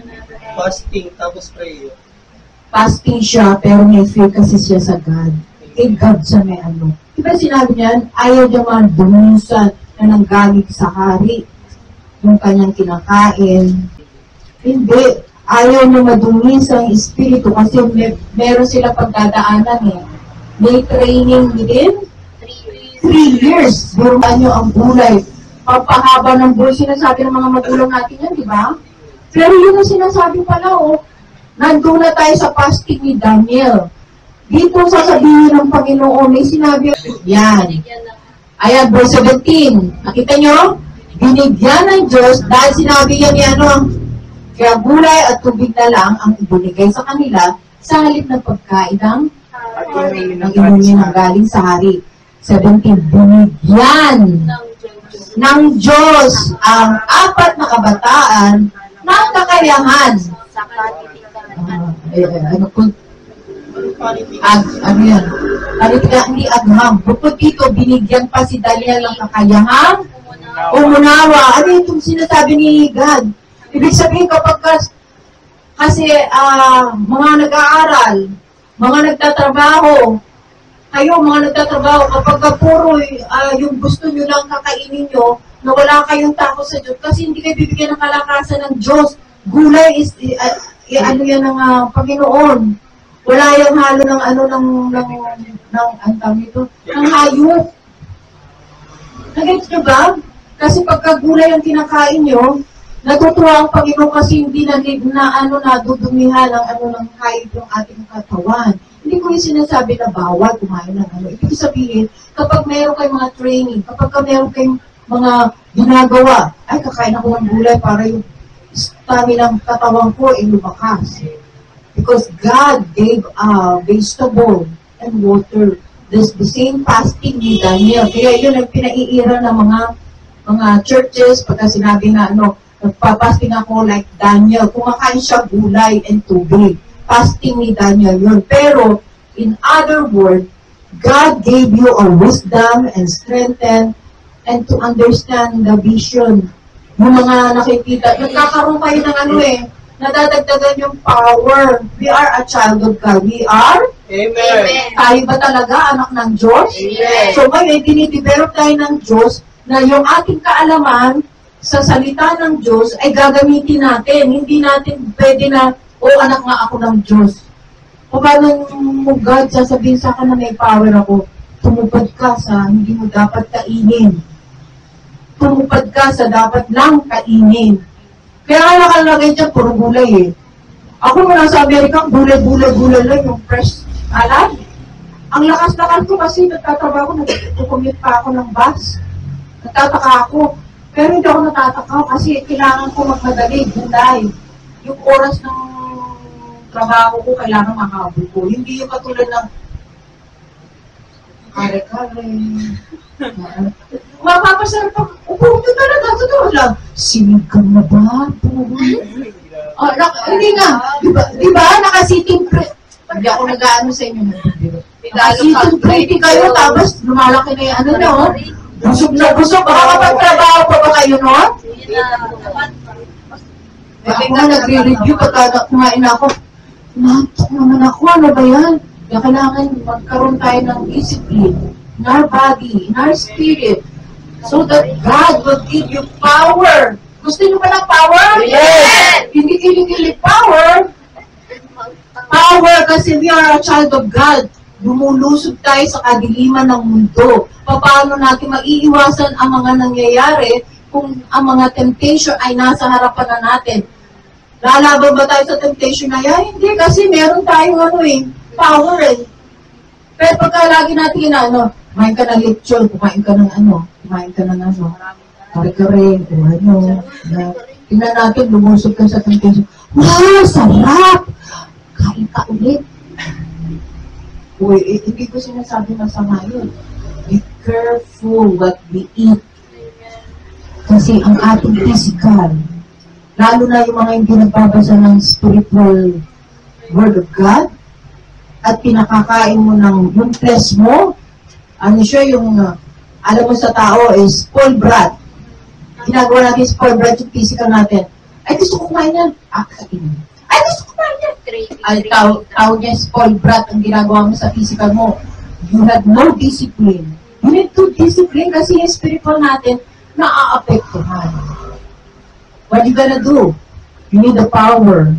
Fasting, tapos prayer. Fasting siya, pero may fear kasi siya sa God. Kay God siya may Diba sinabi niyan, ayaw niya man dumisan na nanggaling sa hari yung kanyang kinakain. Hindi. Ayaw niya madumisa ang espiritu kasi meron sila pagdadaanan eh. May training din. 3 years. Buruan niyo ang gulay. Pagpahaba ng buhay, sinasabi ng mga magulang natin yan, di ba? Pero yun ang sinasabi pala, nandun na tayo sa fasting ni Daniel. Dito sasabihin ng Panginoon, may sinabi, yan. Ayan, verse 17. Nakita nyo? Binigyan ng Diyos dahil sinabi yan ni kaya gulay at tubig na lang ang ibinigay sa kanila sa halip ng pagkain ng inumin ng galing sa hari. 17. Binigyan ng Diyos ang 4 na kabataan ng kakayahan. Hindi agham. Bukod dito, binigyan pa si Daniel ng kakayahan umunawa. Ano itong sinasabi ni God? Ibig sabihin kapag kasi mga nag-aaral, mga nagtatrabaho, kayo mga nagtatrabaho, kapag puro yung gusto nyo lang kakainin nyo, na wala kayong takot sa Diyos, kasi hindi kayo bibigyan ng kalakasan ng Diyos. Gulay is, yan ng Panginoon. Wala yung halo ng hayop. Nag-gets nyo ba? Kasi pagka gulay ang kinakain nyo, natutuwa ang Panginoon kasi hindi nadudumihan ng hayop yung ating katawan. Hindi ko yung sinasabi na bawal kumain ng Ibig sabihin, kapag meron kayong mga training, kapag meron kayong mga ginagawa, ay kakain ako ng gulay para yung stamina ng katawan ko ay lumakas. Because God gave vegetable and water the same fasting ni Daniel. Kaya yun ang pinaiira ng mga churches pagka sinabi na nagpa-fasting ako like Daniel. Kumakain siya gulay and tubig. Fasting ni Daniel yun. Pero, in other words, God gave you a wisdom and strength and to understand the vision. Yung mga nakikita, nagkakaroon kayo ng nadadagdagan yung power. We are a child of God. We are? Amen. Tayo ba talaga anak ng Diyos? Amen. So ngayon, dinidevelop tayo ng Diyos na yung ating kaalaman sa salita ng Diyos ay gagamitin natin. Hindi natin pwede na, anak nga ako ng Diyos. O paano mo God sasabihin sa akin na may power ako? Tumupad ka sa hindi mo dapat kainin. Tumupad ka sa dapat lang kainin. Kaya nakalagay dyan, puro gulay eh. Ako mula sa Amerika, gulay lang yung fresh salad. Ang lakas-lakas ko kasi nagtatrabaho ko, nag-commute pa ako ng bus. Nagtataka ako. Pero hindi ako natataka kasi kailangan ko magmadali, gulay. Yung oras ng trabaho ko, kailangan makahabol ko. Hindi yung katulad ng kare-kare. Mapapasarap ako. Upo talaga, totoo lang. Sinigang na ba? Hindi nga. Diba? Nakasiting hindi ako nag-ano sa inyo. Nakasiting pretty kayo, tapos lumalaki na yung busog na busog. Makakapagtrabaho pa ba kayo, no? Ako nga nagre-review pagka kumain ako. Nantok naman ako. Ano ba yan? Kaya kailangan magkaroon tayo ng discipline in our body, in our spirit, so that God will give you power. Gusto niyo ba ng power? Yes! Hindi kilig power. Power kasi we are a child of God. Lumulusog tayo sa kadiliman ng mundo. Paano natin maiiwasan ang mga nangyayari kung ang mga temptation ay nasa harapan na natin? Lalaban ba tayo sa temptation na yan? Hindi, kasi meron tayong power eh. Pero pagka lagi natin kumain ka ng lechon, kumain ka ng kare-kare, tingnan natin, lumusog ka sa temptation. Wow, sarap! Kain ka ulit. Uy, hindi ko sinasabi masama yun. Be careful what we eat. Kasi ang ating physical, lalo na yung mga hindi nagbabasa ng spiritual word of God, at pinakakain mo ng yung flesh mo, alam mo sa tao is spoiled brat. Ginagawa natin spoiled brat yung physical natin. Ay, gusto ko kumain yan. Kain. Ay, gusto ko kumain yan. Ay, tao niya spoiled brat ang ginagawa mo sa physical mo. You have no discipline. You need to discipline kasi yung spiritual natin naaapektuhan. What you gonna do? You need the power.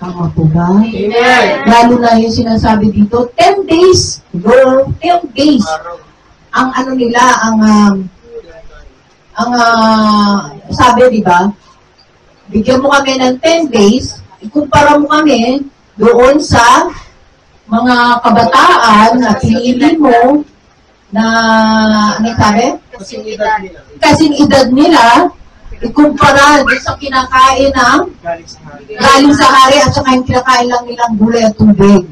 Tama po ba? Amen. Lalo na yung sinasabi dito, 10 days. Go, 10 days. Ang nila, sabi, di ba? Bigyan mo kami ng 10 days, ikumpara mo kami doon sa mga kabataan na pinili mo na, sabi? Kasing edad nila, ikumpara doon sa kinakain ng galing sa hari at saka yung kinakain lang nilang gulay at tubig.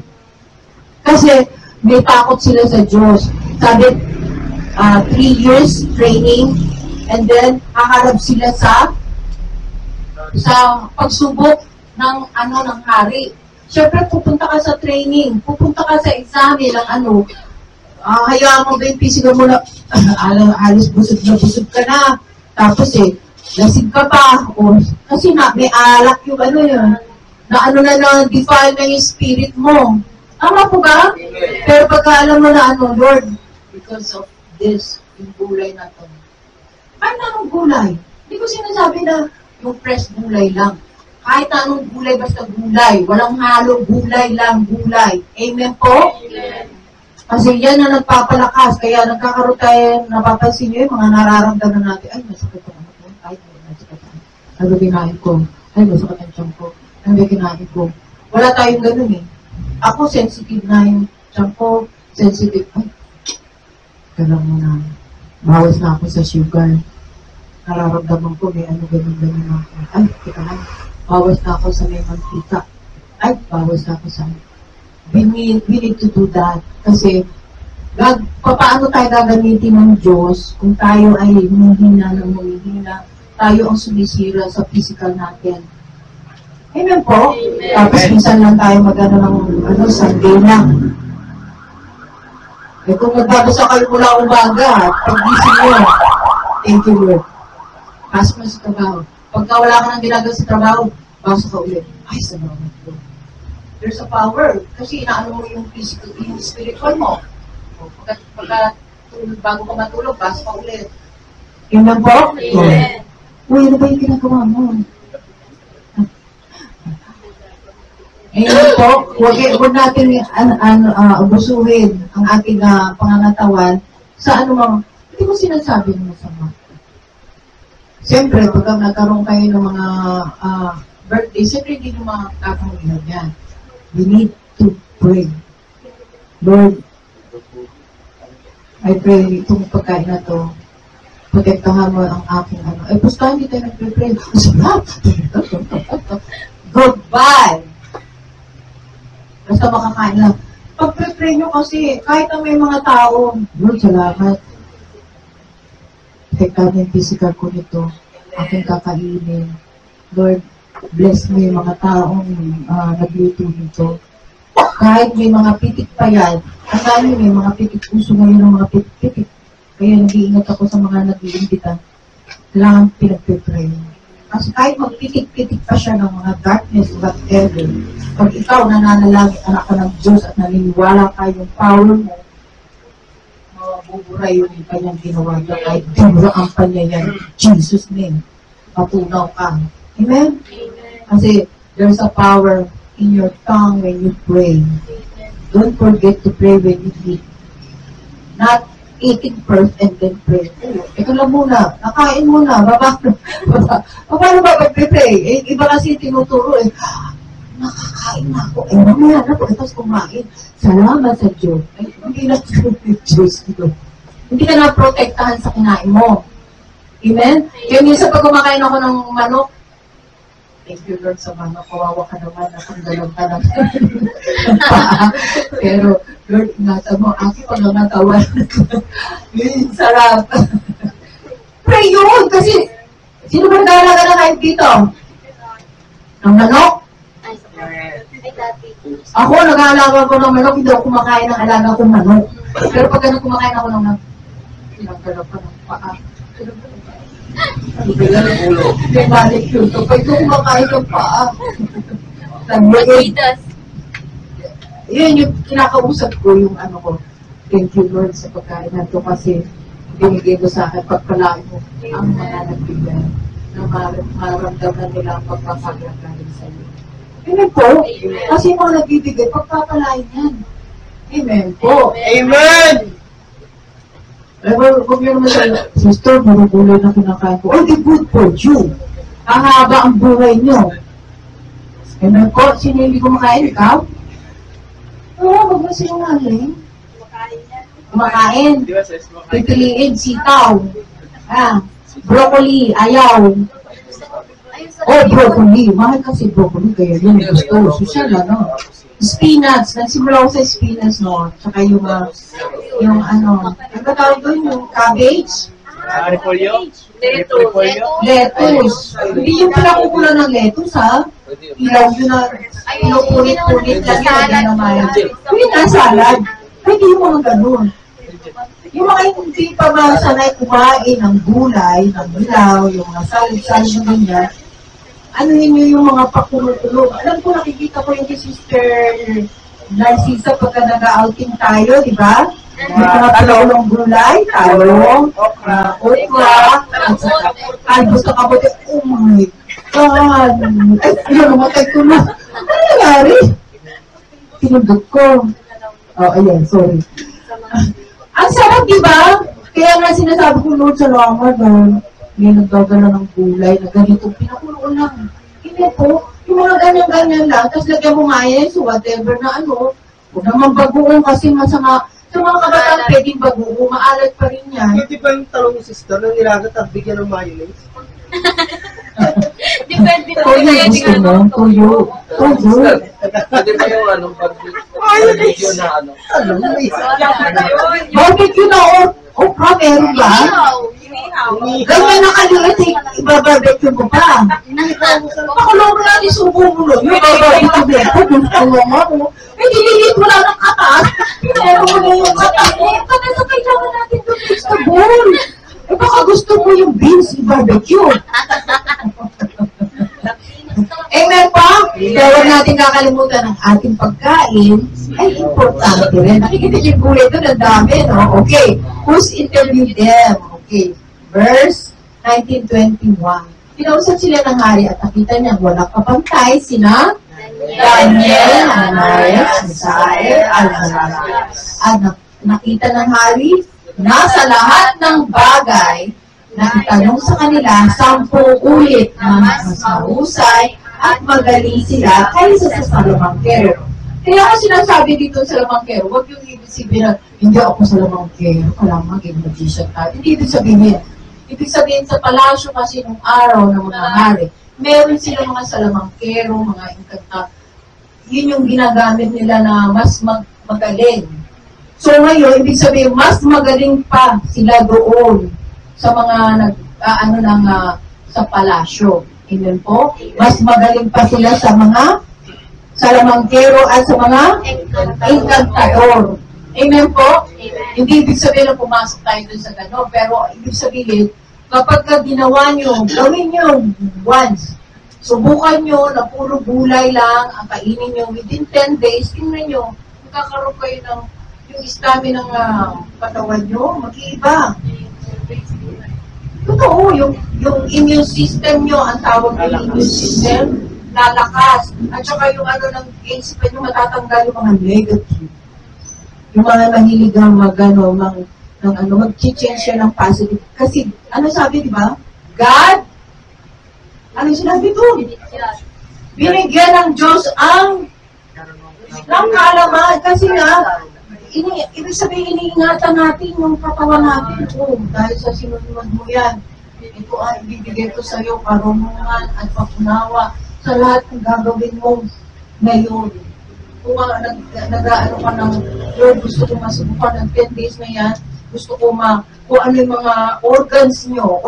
Kasi may takot sila sa Diyos. Sabi, 3 years training and then haharap sila sa pagsubok ng hari. Siyempre, pupunta ka sa training, pupunta ka sa examen ng hayaan mo ba yung physical mo na alis busog ka na. Tapos lasing ka pa. Kasi may alak yung yun. Na defile na yung spirit mo. Tama po ba? Pero pagka alam mo na Lord, because of this, yung gulay na to. Kahit anong gulay. Hindi ko sinasabi na yung fresh gulay lang. Kahit anong gulay, basta gulay. Walang halo, gulay lang, gulay. Amen po? Amen. Kasi yan na nagpapalakas. Kaya nagkakaroon tayo, napapansin nyo yung mga nararamdaman natin. Ay, masakit ako. Ay, masakit ako. Ano kinain ko? Ay, masakit ang tiyan ko. Ano kinain ko? Wala tayong ganun eh. Ako, sensitive na yung tiyan ko. Sensitive. Ay, kailangan mo na. Bawas na ako sa sugar. Nararamdaman ko, may ganun ako. Ay, teka lang. Bawas na ako sa may mantika. Ay, bawas na ako sa we need to do that. Kasi, paano tayo gagamitin ng Diyos kung tayo ay humihina ng humihina, tayo ang sumisira sa physical natin. Amen po? Amen. Tapos minsan lang tayo magano ng Sunday lang. Eh kung nagbabasa kayo mula umaga, pag-gising nyo, thank you Lord. Pasok mo sa trabaho. Pagka wala ka nang ginagawa sa trabaho, basa ka ulit. Ay, salamat po. There's a power. Kasi inaano mo yung physical, yung spiritual mo. Bago ka matulog, basa ka ulit. Yun lang po? Amen. Uy, ano ba yung ginagawa mo? Ngayon po, huwag natin ubusuhin ang ating pangangatawan sa ano mga, hindi mo sinasabi mo sa mga. Siyempre, pag nagkaroon kayo ng mga birthday, siyempre hindi nyo makakahilan yan. We need to pray. Lord, I pray itong pagkain na to, protektahan mo ang aking ano. Eh, pusta hindi tayo nagpipray. Sarap! Goodbye! Basta makakain lang. Pag-pray nyo kasi, kahit na may mga tao, Lord, salamat. Protektahan yung physical ko nito. Aking kakainin. Lord, bless mo yung mga taong nagluto nito. Kahit may mga pitik pa yan, ang dami may mga pitik puso ngayon ng mga pitik-pitik. Kaya nag-iingat ako sa mga nag-iimbita. Kailangan pinag-pray. Kasi kahit magpitik-pitik pa siya ng mga darkness, whatever, pag ikaw nananalangin, anak ka ng Diyos at naniniwala ka yung power mo, mabuburay yun yung kanyang ginawa niya. Kahit dinuraan pa niya yan, Jesus name, matunaw ka. Amen? Kasi there's a power in your tongue when you pray. Don't forget to pray when you eat. Not eating first and then pray. Ito lang muna, nakain muna, paano ba pag-pray? Eh, iba kasi tinuturo eh, nakakain na ako, eh mamaya na po, tapos kumain. Salamat sa Diyos. Ay, hindi na Diyos ito. Hindi ka na-protektahan sa kinain mo. Amen? Kaya minsan pag kumakain ako ng manok, thank you Lord sa manok, kawawa ka naman, natanggalan ka ng paa. Pero, Lord, ingatan mo, aking pangangatawan. Yun, sarap. Pray yun, kasi, sino ba nag-aalaga na kahit dito? Ng manok? Ay, dati. Ako, nag-aalaga ko ng manok, hindi ako kumakain ng alaga kong manok. Pero pag ano kumakain ako ng pinagdala pa ng paa. May balik yun. Kapag ito kumakain ng paa. Magitas. Yun yung kinakausap ko, yung ano ko. Thank you Lord sa pagkain na ito kasi binigay mo sa akin pagpalain mo ang mga nagbigay na maramdaman nila ang pagpapaglang galing sa iyo. Amen po. Kasi yung mga nagbibigay, pagpapalain yan. Amen po. Amen! Huwag nyo naman sa sister, buruguloy na kinakain ko. Oh, good for you. Hahaba ang buhay nyo. Amen po. Sino hindi kumakain? Ikaw? Oo, huwag mo sinungaling. Kumakain. Di ba, sis? Pipiliin, sitaw. Broccoli, ayaw. Oh, broccoli. Mahal kasi broccoli. Kaya yun gusto. Social, ano. Spinach. Nagsimula ko sa spinach, no. Tsaka yung ano. Ano tawag doon? Yung cabbage. Repolyo? Lettuce. Lettuce. Hindi yung pinakukulan ng lettuce, ha? Ilaw yun na, pinupunit-punit lang yun naman. Yung na salad. Hindi yung mga ganun. Yung mga hindi pa ba sanay kumain ng gulay, ng ilaw, yung mga salad-salad na ganyan, ano yun yung mga pakulo-kulo. Alam ko, nakikita ko yung Sister Narcisa pagka nag-outing tayo, di ba? Yung mga talong gulay, talong, okra, at saka albos na kabote. Oh my God! Ay, namatay ko na. Ano nangyari? Tinundot ko. Oh, ayan, sorry. Ang sarap, di ba? Kaya nga sinasabi ko, Lord, salamat, Lord. Ngayon nagdadala ng gulay na ganito, pinakulo lang. Hindi po, yung mga ganyan-ganyan lang, tapos lagyan mo mayonnaise, so whatever na ano, huwag naman bagoong kasi masama. Sa mga kabataan, pwedeng bagoong, maalat pa rin yan. Hindi ba yung talong ni sister na nilagat at bigyan ng mayonnaise? Di Toyo gusto mo? Toyo. Toyo. Pwede ba yung ano, video na ano? Barbecue na okra, meron ba? Ganyan nakaliit, ibabarbecue mo pa. Pakulong mo natin, subo mo lang. Yung ibabarbecue mo mo. Eh, dililit mo lang ng katas. Pero mo na yung katas. Katas sa kailangan natin ito vegetable. Eh, baka gusto mo yung beans i-barbecue. Amen pa? Kaya huwag natin kakalimutan ang ating pagkain ay importante rin. Nakikita yung gulay doon, ang dami, no? Okay. Who's interviewed them? Okay. Verse 19:21. Kinausap sila ng hari at nakita niya walang kapantay sina Daniel, Ananias, Misael, Azarias. At nakita ng hari na sa lahat ng bagay na itanong sa kanila 10 ulit na mas mahusay at magaling sila kaysa sa salamangkero. Kaya ako sinasabi dito sa salamangkero, huwag yung ibig sabihin na hindi ako salamangkero, kailangan maging magician tayo. Hindi ibig sabihin. Ibig sabihin sa palasyo kasi nung araw ng mga hari, meron silang mga salamangkero, mga inkanta. Yun yung ginagamit nila na mas magaling. So ngayon, ibig sabihin, mas magaling pa sila doon sa mga sa palasyo. Amen po? Mas magaling pa sila sa mga salamangkero at sa mga encantador. Amen po? Amen. Hindi ibig sabihin na pumasok tayo dun sa gano'n, pero ibig sabihin, kapag ginawa nyo, gawin nyo once. Subukan nyo na puro gulay lang ang kainin nyo within 10 days, tingnan nyo, magkakaroon kayo ng yung stamina ng katawan nyo, mag-iiba. Totoo, yung immune system nyo, ang tawag ng immune system, lalakas. At saka yung ng isipan nyo, matatanggal yung mga negative. Yung mga mahilig ang mag-change siya ng positive. Kasi, sabi, di ba? God, sinabi ito? Binigyan ng Diyos ng kaalaman. Kasi nga, ibig sabihin, iniingatan natin yung katawan natin. Dahil sa sinunod mo yan, ito ay ibibigay ko sa iyo karunungan at pag-unawa sa lahat ng gagawin mo ngayon. Kung nag-aano ka ng Lord, gusto ko masubukan ng 10 days na yan, gusto ko kung ano yung mga organs nyo,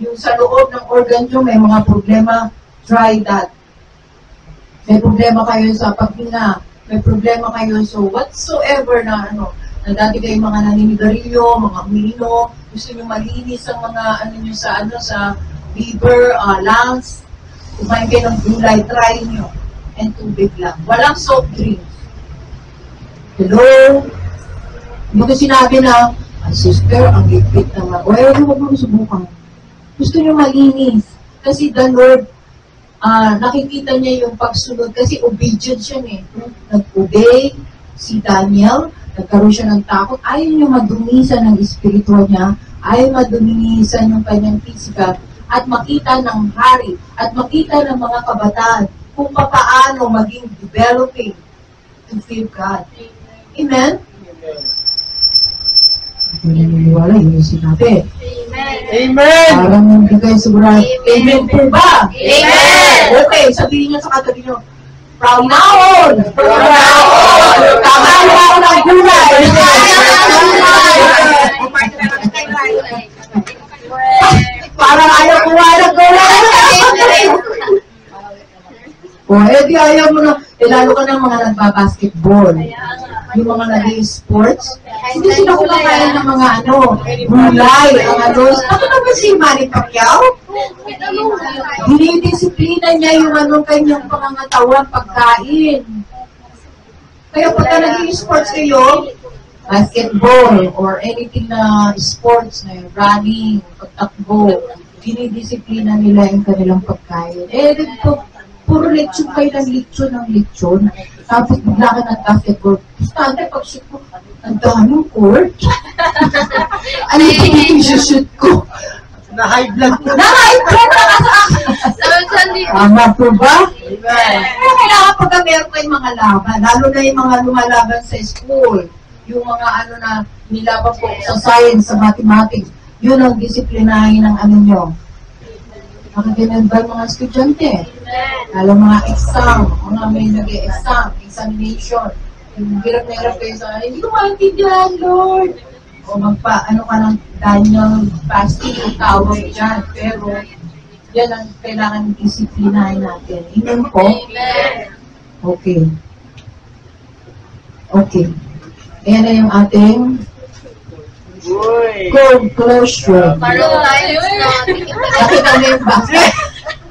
yung sa loob ng organ nyo, may mga problema, try that. May problema kayo sa paghinga, may problema kayo so whatsoever na na dati kayo mga naninigarilyo, mga umiinom, gusto nyo malinis ang mga nyo sa liver, lungs, kumain kayo ng gulay, try nyo. And tubig lang. Walang soft drinks. Hello? Hindi ko sinabi na, sister, ang gipit naman. Huwag mo subukan. Gusto nyo malinis. Kasi the Lord, nakikita niya yung pagsunod kasi obedient siya nag-obey si Daniel, nagkaroon siya ng takot, ayaw niya madumisan ng espiritu niya, ayaw madumisan yung kanyang physical, at makita ng hari, at makita ng mga kabataan kung paano maging developing to fear God. Amen? Hindi naniniwala, yun yung sinabi. Amen! Parang hindi kayo sigurado. Amen po ba? Amen! Okay, sabihin nyo sa katabi nyo, from now on! From now on! Kakain ako ng gulay! Parang ayaw kuha ng gulay! O, di ayaw mo na, lalo ka ng mga nagbabasketball. Yung mga nag-sports, hindi sila kumakain ng mga gulay, ang Ako naman si Manny Pacquiao? Dinidisiplina niya yung kanyang pangangatawan, pagkain. Kaya pagka nag-sports kayo, basketball, or anything na sports na running, pagtakbo, dinidisiplina nila yung kanilang pagkain. Dito, puro lechon kayo ng lechon. Tapos bigla ka ng basketball. Bastante, pag-shoot ko, ang daming court. Ano yung shoot ko? Na-high blood ko. Na-high blood na ka sa akin. Tama po ba? Kaya kailangan pagka meron kayong mga laban, lalo na yung mga lumalaban sa school, yung mga na nilaban po sa science, sa mathematics, yun ang disiplinahin ng nyo. Nakaganyan ba mga estudyante? Lalo mga exam, mga may nag-exam, examination. Yung hirap na hirap kayo sa, hindi ko maintindihan, Lord. O ano ka ng Daniel fasting, yung tawag dyan. Pero, yan ang kailangan disiplinahin natin. Amen po? Okay. Okay. Ayan na yung ating conclusion. Parang tayo Sabi namin yung bakit.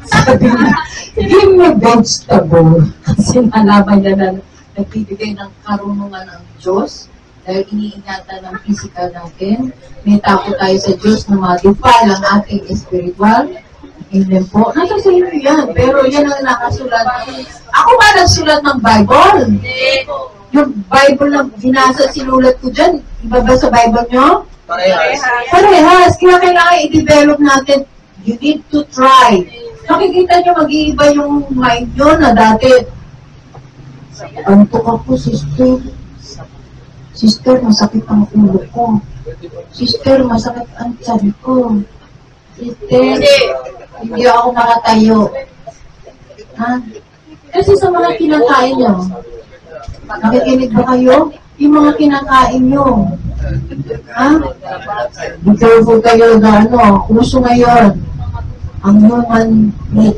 Sabi niya, give me vegetable. Kasi nalaman niya na nagbibigay ng karunungan ng Diyos dahil iniingatan ng physical natin. May takot tayo sa Diyos na ma-defile ang ating spiritual. Amen po. Nasa sa inyo yan. Pero yan ang nakasulat. Ako ba nagsulat ng Bible? Yung Bible na binasa, sinulat ko dyan. Iba ba sa Bible nyo? Parehas. Parehas. Kaya kailangan i-develop natin. You need to try. Nakikita nyo, mag-iiba yung mind nyo na dati. Antok ako, sister. Sister, masakit ang ulo ko. Sister, masakit ang tiyan ko. Sister, hindi ako makatayo. Ha? Kasi sa mga kinakain nyo, nakikinig ba kayo? Yung mga kinakain nyo. Ha? Be careful kayo na uso ngayon. Ang human meat.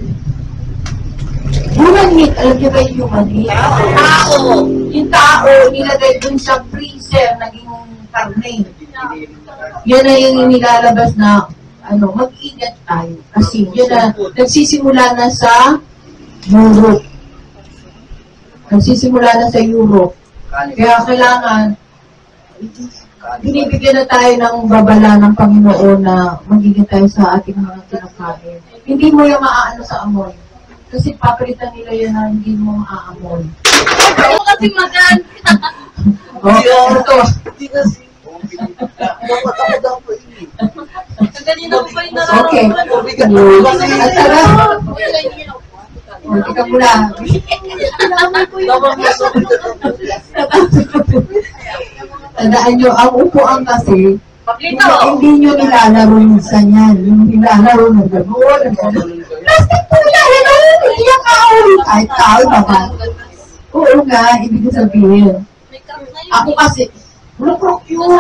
Human meat, alam niyo ba yung human meat? Tao. Yung tao, nilagay dun sa freezer, naging karne. Yan na yung nilalabas na, mag-ingat tayo. Kasi yun na, nagsisimula na sa Europe. Nagsisimula na sa Europe. Kaya kailangan, binibigyan na tayo ng babala ng Panginoon na magiging tayo sa ating mga kinakain. Hindi mo yung maaano sa amoy. Kasi papalitan nila yan na hindi mo maaamoy. Ako kasi magan. Ito. Hindi kasi. Kanina ko pa yung Okay. nararamdaman. At tara. Tika mula. Tandaan nyo, ang upuan kasi, hindi nyo nilalaro minsan yan. Yung nilalaro ng gano'n. Plastic po yan! Hindi yung kaawin. Kahit kaawin ba? Oo nga, ibig sabihin. Ako kasi, bulok yun.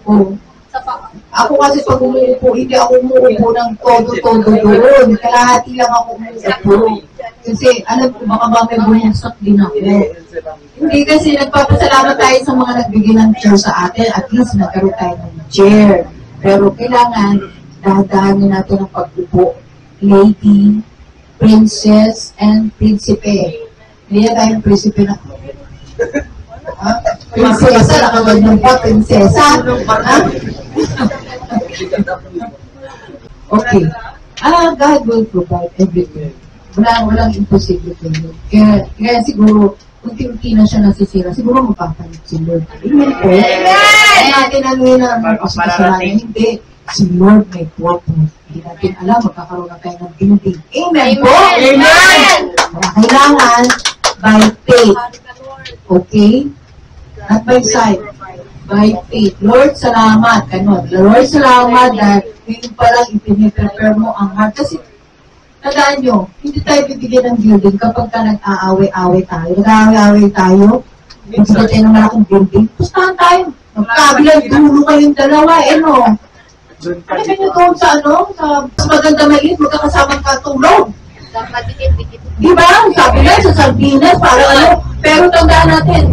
Oo. Ako kasi pag umuupo, hindi ako umuupo ng todo-todo doon. Kalahati lang ako umuupo. Kasi alam ko, baka ba may bumagsak din ako. Hindi kasi nagpapasalamat tayo sa mga nagbigay ng chair sa atin. At least nagkaroon tayo ng chair. Pero kailangan, dahan-dahanin natin ang pag-upo. Lady, princess, and prinsipe. Hindi na tayong prinsipe na. Ha? Prinsesa, nakaganyan pa, prinsesa. Ha? Okay. God will provide everything. Walang imposible to you. Kaya siguro, unti-unti na siya nasisira. Siguro mapapalit si Lord. Amen po. Kaya natin anuhin na kasalanan. Hindi. Si Lord may purpose. Hindi natin alam, magkakaroon na tayo ng building. Amen po. Amen! Kaya kailangan by faith. Okay? Not by sight. By faith. Lord, salamat. Ganon. Lord, salamat dahil ngayon palang ipiniprepare mo ang heart. Kasi, tandaan nyo, hindi tayo bibigyan ng building kapag ka nag-aaway-aaway tayo. Nag-aaway-aaway tayo. Bibigyan tayo ng malaking building. Pustahan tayo. Magkabilang dulo kayong dalawa. No? Ano ba nyo doon sa sa maganda maliit, magkakasamang katulog? Diba? Sabi na, sa Sardinas, parang pero tandaan natin,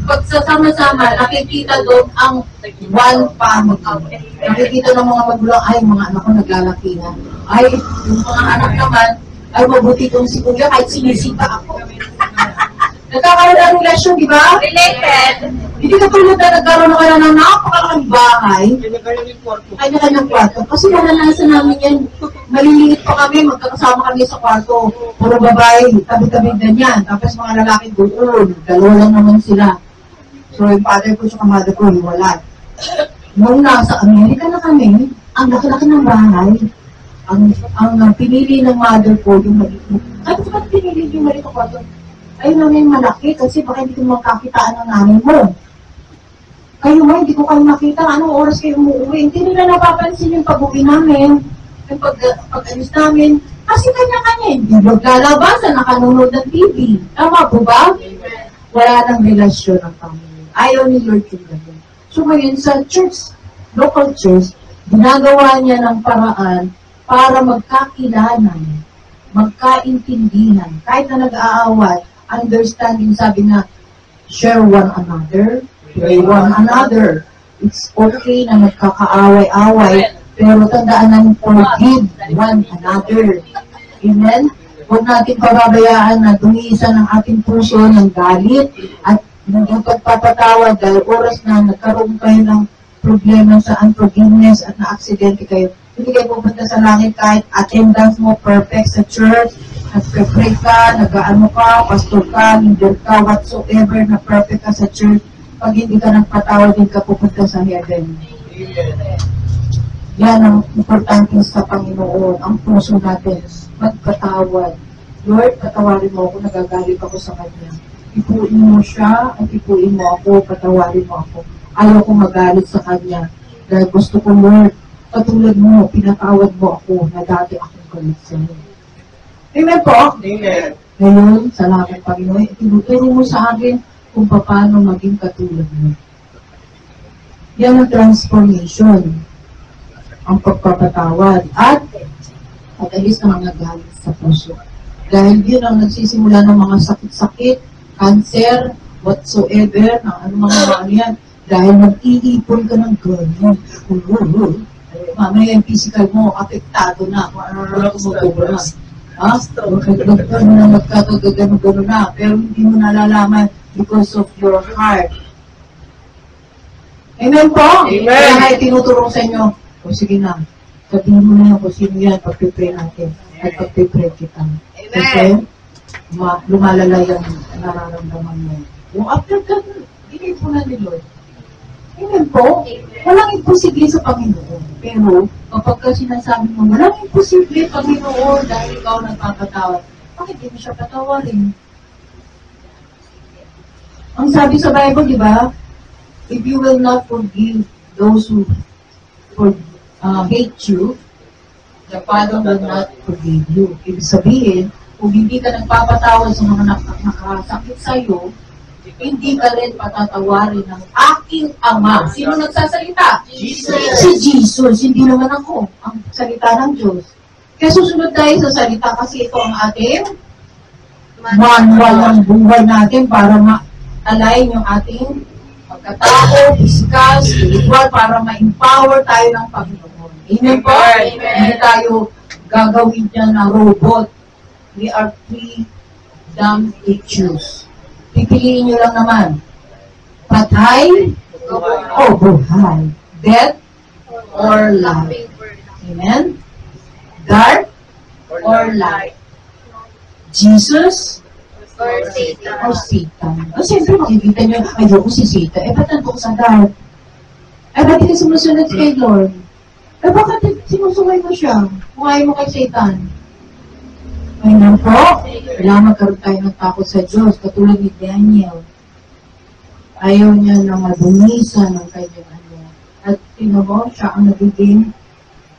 pag sasama-sama, nakikita doon ang one family. Nakikita ng mga magulang, ay, mga anak ko naglalaki na. Ay, yung mga anak naman, ay, mabuti kong si Kuya, kahit sinisita ako. Nagkakaroon ng relasyon, di ba? Related. Hindi ka tulad na nagkaroon ka na ng napakalaking bahay, Kanya-kanyang kwarto. kanya-kanyang kwarto. Kasi naranasan namin yan, maliliit pa kami, magkakasama kami sa kwarto. Puro babae, tabi-tabi ganyan. Tapos mga lalaki doon, dalawa lang naman sila. So yung father ko sa mother ko, hiwalay. Nung nasa Amerika na kami, ang laki-laki ng bahay. Ang pinili ng mother ko, yung maliit. Ay, bakit pinili yung maliit na kwarto? Ay, namin malaki kasi baka hindi ko makakitaan ng nanay mo. Kayo mo, hindi ko kayo makita. Anong oras kayo umuwi? Hindi nila napapansin yung pag-uwi namin. Yung pag-alis namin, kasi kanya-kanya, hindi maglalabasan, nakanunood ng TV. Tama po ba? Wala nang relasyon ng pamilya. Ayaw ni Lord yung gano'n. So ngayon sa church, local church, ginagawa niya ng paraan para magkakilanan, magkaintindihan. Kahit na nag-aaway, understanding, sabi na, share one another, pray one another. It's okay na nagkakaaway-away, pero tandaan natin, forgive one another. Amen? Huwag natin pababayaan na dumiisa ng ating puso ng galit at ng pagpapatawad dahil oras na nagkaroon kayo ng problema sa unforgiveness at na-aksidente kayo. Hindi kayo pupunta sa langit kahit attendance mo perfect sa church, nagpe-pray ka, nag-ano ka, pastor ka, leader ka, whatsoever na perfect ka sa church. Pag hindi ka nagpatawad, hindi ka pupunta sa heaven. Yan ang importante sa Panginoon, ang puso natin, magpatawad. Lord, patawarin mo ako, nagagalit ako sa Kanya. Ipuin mo siya, at ipuin mo ako, patawarin mo ako. Ayaw ko magalit sa Kanya. Dahil gusto ko, Lord, katulad mo, pinatawad mo ako, na dati akong galit sa iyo. Amen po? Amen. Ngayon, salamat Panginoon, tinuturo mo sa akin kung paano maging katulad mo. Yan ang transformation, ang pagpapatawad, at alis ng mga galit sa puso. Dahil yun ang nagsisimula ng mga sakit-sakit, cancer, whatsoever, na ano mga yan. Dahil nag-iipon ka ng gano'n. Mamaya yung physical mo, apektado na. Kung ano tumutubra. Ha? Doktor mo na magkakagano-gano na. Pero hindi mo nalalaman because of your heart. Amen po? Amen. Kaya ay tinuturo sa inyo. O sige na, sabihin mo na kung sino yan, pag-pray natin. At pag-pray kita. Kasi, lumalala yung nararamdaman mo. Yung after that, hindi po na ni Lord. Amen po? Walang imposible sa Panginoon. Pero, kapag sinasabi mo, walang imposible Panginoon dahil ikaw nagpapatawad, bakit hindi mo siya patawarin? Ang sabi sa Bible, di ba? If you will not forgive those who hate you, the Father will not forgive you. Ibig sabihin, kung hindi ka nagpapatawad sa mga nakasakit sa'yo, hindi ka rin patatawarin ng aking Ama. Sino nagsasalita? Jesus. Si Jesus. Hindi naman ako. Ang salita ng Diyos. Kaya susunod tayo sa salita kasi ito ang ating manual ng buhay natin para ma-align yung ating pagkatao, physical, spiritual, para ma-empower tayo ng Panginoon. Amen po? Hindi tayo gagawin niya na robot. We are free, dumb creatures. Pipiliin nyo lang naman. Patay o buhay. Death or life. Amen? Dark or light. Jesus Or Satan. or Satan. O siyempre makikita nyo, ayoko si Satan. Eh, ba't nandun sa dark? Eh, ba't hindi sumusunod kay Lord? Eh, bakit sinusuway mo siya? Kung ayaw mo kay Satan? Ngayon po, kailangan magkaroon tayo ng takot sa Diyos, katulad ni Daniel. Ayaw niya na madumisa ng kanyang ano. At mo, siya ang nagiging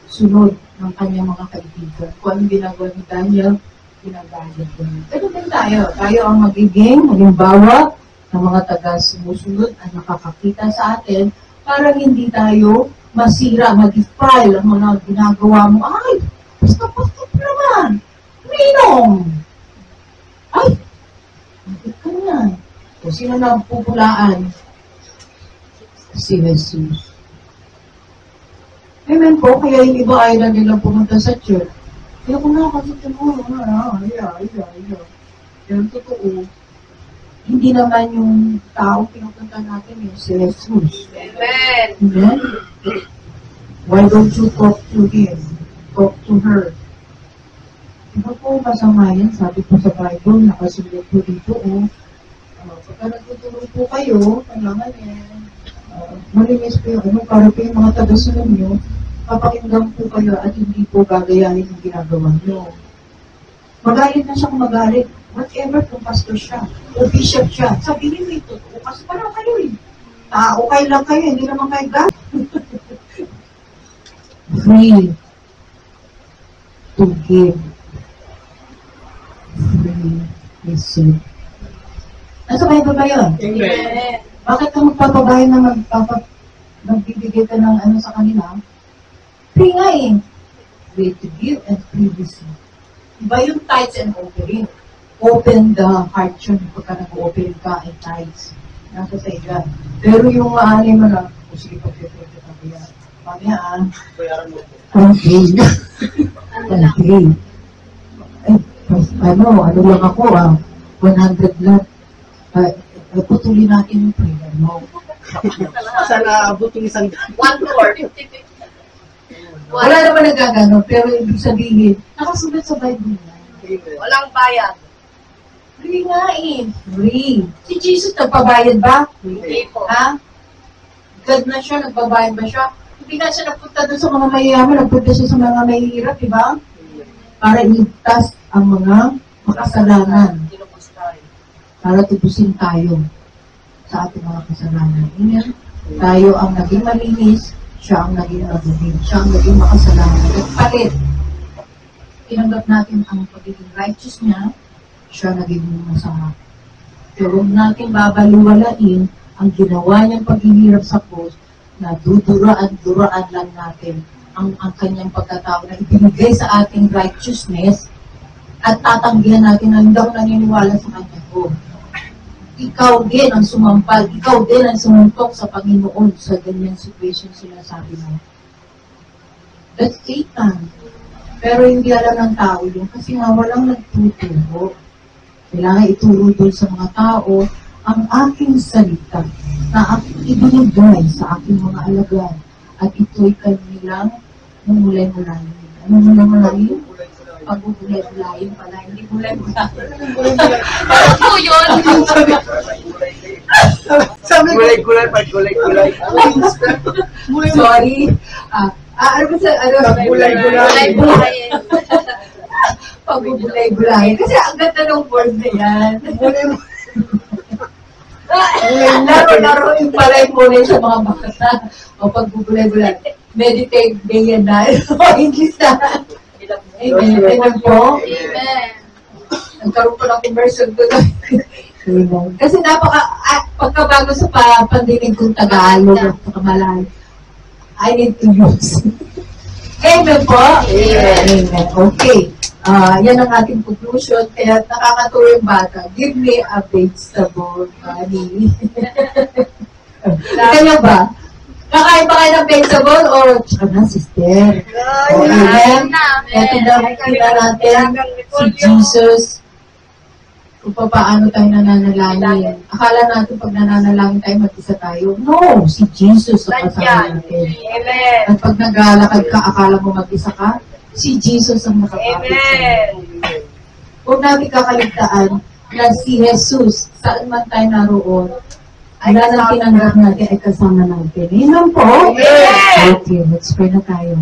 sunod ng kanyang mga kaibigan. Kung anong ginagawa ni Daniel, ginagalit ko. Pero din tayo. Tayo ang magiging halimbawa ng mga taga-sumusunod at nakakakita sa atin para hindi tayo masira, mag-defile ang mga ginagawa mo. Ay, basta naman. Minom! Ay! Bakit ka na? O sino na pupulaan? Si Jesus. Amen po, kaya yung iba ay lang nilang pumunta sa church. Kaya kung nakakasita mo, Pero totoo, hindi naman yung tao pinupunta natin yung si Jesus. Amen. Amen? Why don't you talk to him? Talk to her. Diba po masama yan? Sabi po sa Bible, nakasulat po dito, pagka nagtutulong po kayo, kailangan malinis po yung para po yung mga taga-sunod nyo, papakinggan po kayo at hindi po gagayahin yung ginagawa nyo. Magalit na siya kung magalit. Whatever kung pastor siya, o bishop siya, sabihin mo ito, kasi parang kayo okay lang kayo, hindi naman kayo God. Free. to give free receive. Nasa Bible ba yun? Amen. Bakit ka magpapabahay na magbibigay ka ng ano sa kanila? Free nga eh. Free to give and free receive. Iba yung tithes and offering. Open the heart yun pagka nag-offering ka and tithes. Nasa sa ilan. Pero yung aanay mo na, o sige, pag-prepare ka yan. Mamaya Bayaran mo po. okay. Okay. Ano lang ako 100 lang. Putulin natin yung prayer mo. Sana abot yung isang daan. 1/4. 50-50. Wala naman nagagano, pero ibig sabihin, nakasunod sa Bible na. Amen. Walang bayad. Free nga eh. Free. Si Jesus nagpabayad ba? Hindi po. Ha? God na siya, nagpabayad ba siya? Hindi nga siya nagpunta doon sa mga mayayaman, nagpunta siya sa mga mahihirap, di ba? Para iligtas ang mga makasalanan. Tinubos tayo. Para tubusin tayo sa ating mga kasalanan. Amen? Tayo ang naging malinis, siya ang naging madumi, siya ang naging makasalanan. Nagpalit. Tinanggap natin ang pagiging righteous niya, siya naging masama. So, huwag natin babaliwalain ang ginawa niyang paghihirap sa cross na duduraan lang natin ang kanyang pagkatao na ibinigay sa ating righteousness at tatanggihan natin na hindi ako naniniwala sa kanya ko. Ikaw din ang sumampal, ikaw din ang sumuntok sa Panginoon sa ganyang situation sila sabi mo. That's Satan. Pero hindi alam ng tao yun kasi nga walang nagtuturo. Kailangan ituro doon sa mga tao ang aking salita na aking ibinigay sa aking mga alagad at ito'y kanilang mumulay-mulayin. Ano mumulay-mulayin? Pag-mumulay-mulayin pala, hindi mulay-mulayin. Ano po yun? Sabi ko, Gulay-gulay, pag-gulay-gulay. Sorry. Ano ba sa, ano? Bulay-bulay. Bulay-bulay. Pag-bulay-bulay. Kasi ang ganda ng word na yan. Laro-laro yung palay-bulay sa mga bata. O pag-bulay-bulay. Meditate day and night. O English na. Amen. Amen po. Amen. Nagkaroon ko ng conversion ko. Amen. Kasi pagkabago sa pandinig kong Tagalog at Kamalay, I need to use. Amen po? Amen. Okay. Yan ang ating conclusion. Kaya nakakatuwa yung bata. Give me a vegetable honey. Kaya ba? Kakain ba kayo ng vegetable or tsaka na, sister? Amen. Ito na makita natin si Jesus kung paano tayo nananalangin. Akala natin pag nananalangin tayo, mag-isa tayo. No! Si Jesus ang kasama natin. Amen. At pag naglalakad ka, akala mo mag-isa ka, si Jesus ang nakapapit sa Amen. Huwag natin kakaligtaan na si Jesus, saan man tayo naroon, ay tinanggap natin ay kasama natin. Yun lang po. Amen. Okay, let's pray na tayo.